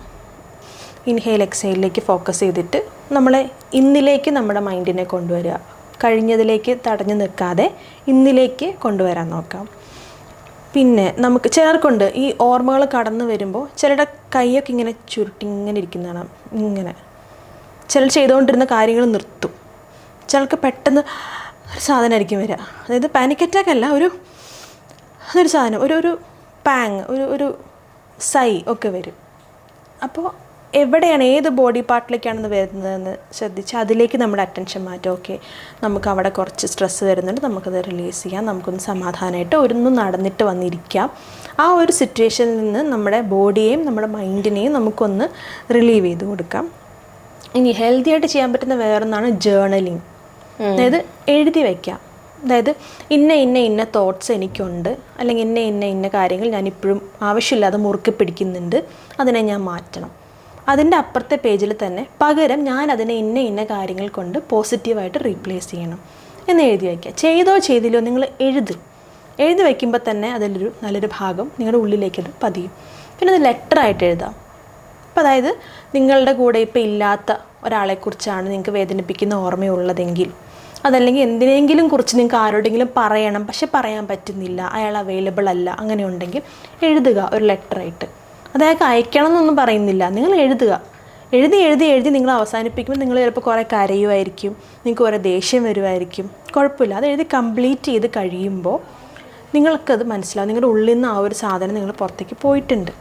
ഇൻഹെയിൽ എക്സെയിലേക്ക് ഫോക്കസ് ചെയ്തിട്ട് നമ്മളെ ഇന്നിലേക്ക് നമ്മുടെ മൈൻഡിനെ കൊണ്ടുവരിക. കഴിഞ്ഞതിലേക്ക് തടഞ്ഞു നിൽക്കാതെ ഇന്നിലേക്ക് കൊണ്ടുവരാൻ നോക്കാം. പിന്നെ നമുക്ക് ചിലർക്കുണ്ട് ഈ ഓർമ്മകൾ കടന്നു വരുമ്പോൾ ചിലരുടെ കൈയൊക്കെ ഇങ്ങനെ ചുരുട്ടി ഇങ്ങനെ ഇരിക്കുന്നതാണ്. ഇങ്ങനെ ചിലർ ചെയ്തുകൊണ്ടിരുന്ന കാര്യങ്ങൾ നിർത്തും. ചിലർക്ക് പെട്ടെന്ന് ഒരു സാധനമായിരിക്കും വരിക. അതായത് പാനിക് അറ്റാക്ക് അല്ല, അതൊരു സാധനം, ഒരു പാങ്, ഒരു സൈ ഒക്കെ വരും. അപ്പോൾ എവിടെയാണ്, ഏത് ബോഡി പാർട്ടിലേക്കാണെന്ന് വരുന്നതെന്ന് ശ്രദ്ധിച്ച് അതിലേക്ക് നമ്മുടെ അറ്റൻഷൻ മാറ്റും. ഓക്കെ, നമുക്ക് അവിടെ കുറച്ച് സ്ട്രെസ്സ് വരുന്നുണ്ട്, നമുക്കത് റിലീസ് ചെയ്യാം, നമുക്കൊന്ന് സമാധാനമായിട്ട് ഒന്നും നടന്നിട്ട് വന്നിരിക്കാം. ആ ഒരു സിറ്റുവേഷനിൽ നിന്ന് നമ്മുടെ ബോഡിയെയും നമ്മുടെ മൈൻഡിനെയും നമുക്കൊന്ന് റിലീവ് ചെയ്ത് കൊടുക്കാം. ഇനി ഹെൽത്തി ആയിട്ട് ചെയ്യാൻ പറ്റുന്ന വേറൊന്നാണ് ജേർണലിങ്. അതായത് എഴുതി വയ്ക്കാം. അതായത് ഇന്ന തോട്ട്സ് എനിക്കുണ്ട്, അല്ലെങ്കിൽ ഇന്ന കാര്യങ്ങൾ ഞാനിപ്പോഴും ആവശ്യമില്ലാതെ മുറുക്കി പിടിക്കുന്നുണ്ട്, അതിനെ ഞാൻ മാറ്റണം. അതിൻ്റെ അപ്പുറത്തെ പേജിൽ തന്നെ പകരം ഞാൻ അതിനെ ഇന്ന കാര്യങ്ങൾ കൊണ്ട് പോസിറ്റീവായിട്ട് റീപ്ലേസ് ചെയ്യണം എന്ന് എഴുതി വയ്ക്കുക. ചെയ്തില്ലോ നിങ്ങൾ എഴുതി വയ്ക്കുമ്പോൾ തന്നെ അതിലൊരു നല്ലൊരു ഭാഗം നിങ്ങളുടെ ഉള്ളിലേക്കത് പതിയും. പിന്നെ അത് ലെറ്ററായിട്ട് എഴുതാം. അപ്പോൾ അതായത് നിങ്ങളുടെ കൂടെ ഇപ്പോൾ ഇല്ലാത്ത ഒരാളെക്കുറിച്ചാണ് നിങ്ങൾക്ക് വേദനിപ്പിക്കുന്ന ഓർമ്മയുള്ളതെങ്കിൽ, അതല്ലെങ്കിൽ എന്തിനെങ്കിലും കുറിച്ച് നിങ്ങൾക്ക് ആരോടെങ്കിലും പറയണം, പക്ഷെ പറയാൻ പറ്റുന്നില്ല, അയാൾ അവൈലബിൾ അല്ല, അങ്ങനെ ഉണ്ടെങ്കിൽ എഴുതുക ഒരു ലെറ്ററായിട്ട്. അതായത് അയക്കണം എന്നൊന്നും പറയുന്നില്ല, നിങ്ങൾ എഴുതി നിങ്ങൾ അവസാനിപ്പിക്കുമ്പോൾ നിങ്ങൾ ചിലപ്പോൾ കുറേ കരയുമായിരിക്കും, നിങ്ങൾക്ക് കുറേ ദേഷ്യം വരുമായിരിക്കും, കുഴപ്പമില്ല. അത് എഴുതി കംപ്ലീറ്റ് ചെയ്ത് കഴിയുമ്പോൾ നിങ്ങൾക്കത് മനസ്സിലാവും, നിങ്ങളുടെ ഉള്ളിൽ നിന്ന് ആ ഒരു സാധനം നിങ്ങൾ പുറത്തേക്ക് പോയിട്ടുണ്ട്.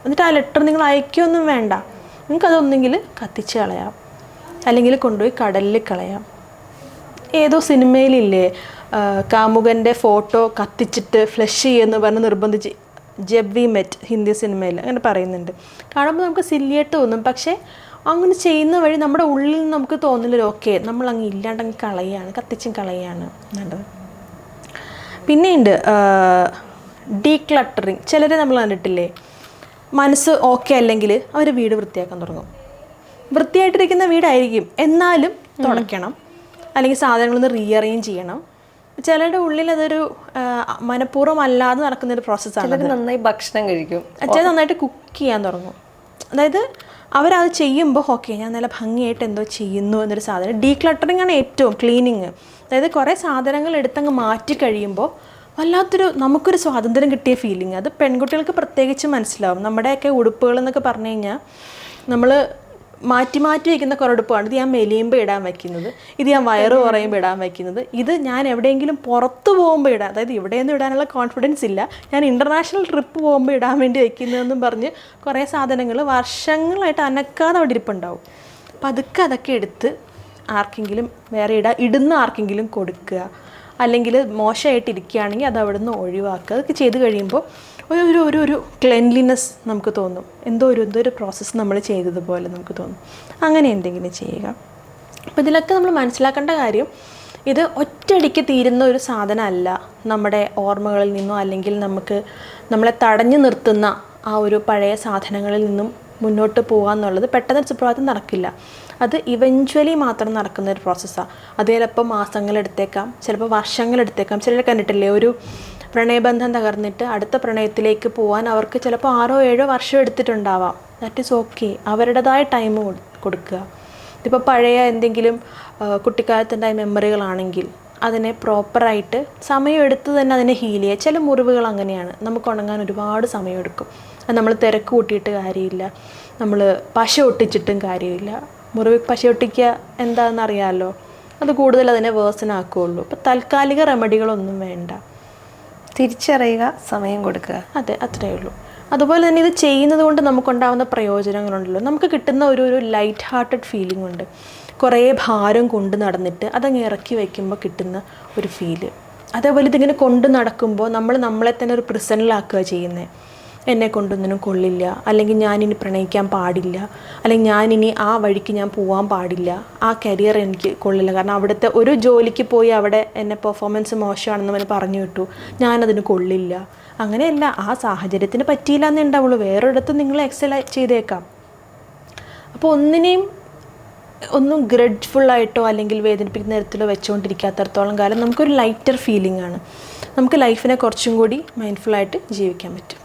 എന്നിട്ട് ആ ലെറ്റർ നിങ്ങൾ അയക്കുകയൊന്നും വേണ്ട, നിങ്ങൾക്കതൊന്നെങ്കിൽ കത്തിച്ച് കളയാം, അല്ലെങ്കിൽ കൊണ്ടുപോയി കടലിൽ കളയാം. ഏതോ സിനിമയിലില്ലേ കാമുകൻ്റെ ഫോട്ടോ കത്തിച്ചിട്ട് ഫ്ലഷ് ചെയ്യുമെന്ന് പറഞ്ഞ് നിർബന്ധിച്ച്, ജബ് വി മെറ്റ് ഹിന്ദി സിനിമയിൽ അങ്ങനെ പറയുന്നുണ്ട്. കാണുമ്പോൾ നമുക്ക് സില്ലിയായിട്ട് തോന്നും, പക്ഷേ അങ്ങനെ ചെയ്യുന്ന വഴി നമ്മുടെ ഉള്ളിൽ നിന്ന് നമുക്ക് തോന്നില്ലല്ലോ ഓക്കെ നമ്മളങ്ങ് ഇല്ലാണ്ടങ്ങ് കളയാണ്, കത്തിച്ചും കളയാണ് വേണ്ടത്. പിന്നെയുണ്ട് ഡീക്ലട്ടറിങ്. ചിലരെ നമ്മൾ കണ്ടിട്ടില്ലേ, മനസ്സ് ഓക്കെ അല്ലെങ്കിൽ അവർ വീട് വൃത്തിയാക്കാൻ തുടങ്ങും. വൃത്തിയായിട്ടിരിക്കുന്ന വീടായിരിക്കും, എന്നാലും തുടയ്ക്കണം, അല്ലെങ്കിൽ സാധനങ്ങളൊന്ന് റീഅറേഞ്ച് ചെയ്യണം. ചിലരുടെ ഉള്ളിൽ അതൊരു മനഃപൂർവ്വം അല്ലാതെ നടക്കുന്നൊരു പ്രോസസ്സാണ്. നന്നായി ഭക്ഷണം കഴിക്കും, ചില നന്നായിട്ട് കുക്ക് ചെയ്യാൻ തുടങ്ങും. അതായത് അവരത് ചെയ്യുമ്പോൾ ഓക്കെ ഞാൻ നല്ല ഭംഗിയായിട്ട് എന്തോ ചെയ്യുന്നു എന്നൊരു സാധനം. ഡീക്ലട്ടറിങ് ആണ് ഏറ്റവും ക്ലീനിങ്. അതായത് കുറേ സാധനങ്ങൾ എടുത്തങ്ങ് മാറ്റി കഴിയുമ്പോൾ വല്ലാത്തൊരു നമുക്കൊരു സ്വാതന്ത്ര്യം കിട്ടിയ ഫീലിംഗ്. അത് പെൺകുട്ടികൾക്ക് പ്രത്യേകിച്ച് മനസ്സിലാവും. നമ്മുടെയൊക്കെ ഉടുപ്പുകൾ എന്നൊക്കെ പറഞ്ഞു കഴിഞ്ഞാൽ നമ്മൾ മാറ്റി വയ്ക്കുന്ന കുറേ ഉടുപ്പാണ്. ഇത് ഞാൻ മെലിയുമ്പോൾ ഇടാൻ വയ്ക്കുന്നത്, ഇത് ഞാൻ വയറ് കുറയുമ്പോൾ ഇടാൻ വയ്ക്കുന്നത്, ഇത് ഞാൻ എവിടെയെങ്കിലും പുറത്ത് പോകുമ്പോൾ ഇടാൻ, അതായത് ഇവിടെയൊന്നും ഇടാനുള്ള കോൺഫിഡൻസ് ഇല്ല, ഞാൻ ഇൻ്റർനാഷണൽ ട്രിപ്പ് പോകുമ്പോൾ ഇടാൻ വേണ്ടി വയ്ക്കുന്നതെന്നും പറഞ്ഞ് കുറേ സാധനങ്ങൾ വർഷങ്ങളായിട്ട് അനക്കാതെ അവിടെ ഇരിപ്പുണ്ടാവും. അപ്പം അതൊക്കെ എടുത്ത് ആർക്കെങ്കിലും വേറെ ഇടുന്ന ആർക്കെങ്കിലും കൊടുക്കുക, അല്ലെങ്കിൽ മോശമായിട്ടിരിക്കുകയാണെങ്കിൽ അത് അവിടെ നിന്ന് ഒഴിവാക്കുക. അതൊക്കെ ചെയ്ത് കഴിയുമ്പോൾ ഒരു ക്ലെൻലിനെസ് നമുക്ക് തോന്നും, എന്തോ ഒരു പ്രോസസ്സ് നമ്മൾ ചെയ്തതുപോലെ നമുക്ക് തോന്നും. അങ്ങനെ എന്തെങ്കിലും ചെയ്യുക. അപ്പോൾ ഇതിലൊക്കെ നമ്മൾ മനസ്സിലാക്കേണ്ട കാര്യം, ഇത് ഒറ്റയടിക്ക് തീരുന്ന ഒരു സാധനമല്ല. നമ്മുടെ ഓർമ്മകളിൽ നിന്നോ അല്ലെങ്കിൽ നമ്മളെ തടഞ്ഞു നിർത്തുന്ന ആ ഒരു പഴയ സാധനങ്ങളിൽ നിന്നും മുന്നോട്ട് പോകുക എന്നുള്ളത് പെട്ടെന്ന് സുപ്രഭാതം നടക്കില്ല. അത് ഇവഞ്ച്വലി മാത്രം നടക്കുന്ന ഒരു പ്രോസസ്സാണ്. അത് ചിലപ്പോൾ മാസങ്ങളെടുത്തേക്കാം, ചിലപ്പോൾ വർഷങ്ങളെടുത്തേക്കാം. ചിലർ കണ്ടിട്ടില്ലേ, ഒരു പ്രണയബന്ധം തകർന്നിട്ട് അടുത്ത പ്രണയത്തിലേക്ക് പോകാൻ അവർക്ക് ചിലപ്പോൾ 6-7 വർഷം എടുത്തിട്ടുണ്ടാവാം. That is okay. അവരുടേതായ ടൈം കൊടുക്കുക. ഇതിപ്പോൾ പഴയ എന്തെങ്കിലും കുട്ടിക്കാലത്തുണ്ടായ മെമ്മറികളാണെങ്കിൽ അതിനെ പ്രോപ്പറായിട്ട് സമയമെടുത്ത് തന്നെ അതിനെ ഹീൽ ചെയ്യുക. ചില മുറിവുകൾ അങ്ങനെയാണ്, നമുക്ക് ഉണങ്ങാൻ ഒരുപാട് സമയമെടുക്കും. അത് നമ്മൾ തിരക്ക് കൂട്ടിയിട്ട് കാര്യമില്ല, നമ്മൾ പശ ഒട്ടിച്ചിട്ടും കാര്യമില്ല. മുറിവ് പശ ഒട്ടിക്കുക എന്താണെന്നറിയാമല്ലോ, അത് കൂടുതൽ അതിനെ വേഴ്സനാക്കുകയുള്ളൂ. അപ്പോൾ താൽക്കാലിക റെമഡികളൊന്നും വേണ്ട, തിരിച്ചറിയുക, സമയം കൊടുക്കുക. അതെ, അത്രയേ ഉള്ളൂ. അതുപോലെ തന്നെ ഇത് ചെയ്യുന്നത് കൊണ്ട് നമുക്കുണ്ടാകുന്ന പ്രയോജനങ്ങളുണ്ടല്ലോ. നമുക്ക് കിട്ടുന്ന ഒരു ലൈറ്റ് ഹാർട്ടഡ് ഫീലിംഗ് ഉണ്ട്. കുറേ ഭാരം കൊണ്ട് നടന്നിട്ട് അതങ്ങ് ഇറക്കി വയ്ക്കുമ്പോൾ കിട്ടുന്ന ഒരു ഫീല്. അതേപോലെ ഇതിങ്ങനെ കൊണ്ട് നടക്കുമ്പോൾ നമ്മളെ തന്നെ ഒരു പ്രിസണിലാക്കുക ചെയ്യുന്നത്. എന്നെ കൊണ്ടൊന്നിനും കൊള്ളില്ല, അല്ലെങ്കിൽ ഞാനിനി പ്രണയിക്കാൻ പാടില്ല, അല്ലെങ്കിൽ ഞാനിനി ആ വഴിക്ക് ഞാൻ പോകാൻ പാടില്ല, ആ കരിയർ എനിക്ക് കൊള്ളില്ല, കാരണം അവിടുത്തെ ഒരു ജോലിക്ക് പോയി അവിടെ എന്നെ പെർഫോമൻസ് മോശമാണെന്ന് അവന് പറഞ്ഞു വിട്ടു, ഞാനതിന് കൊള്ളില്ല. അങ്ങനെയല്ല, ആ സാഹചര്യത്തിന് പറ്റിയില്ല എന്നേ ഉണ്ടാവുള്ളൂ. വേറൊരിടത്ത് നിങ്ങൾ എക്സൽ ചെയ്തേക്കാം. അപ്പോൾ ഒന്നും ഗ്രഡ്ഫുള്ളായിട്ടോ അല്ലെങ്കിൽ വേദനിപ്പിക്കുന്ന തരത്തിലോ വെച്ചുകൊണ്ടിരിക്കാത്തടത്തോളം കാലം നമുക്കൊരു ലൈറ്റർ ഫീലിംഗ് ആണ്. നമുക്ക് ലൈഫിനെ കുറച്ചും കൂടി മൈൻഡ്ഫുള്ളായിട്ട് ജീവിക്കാൻ പറ്റും.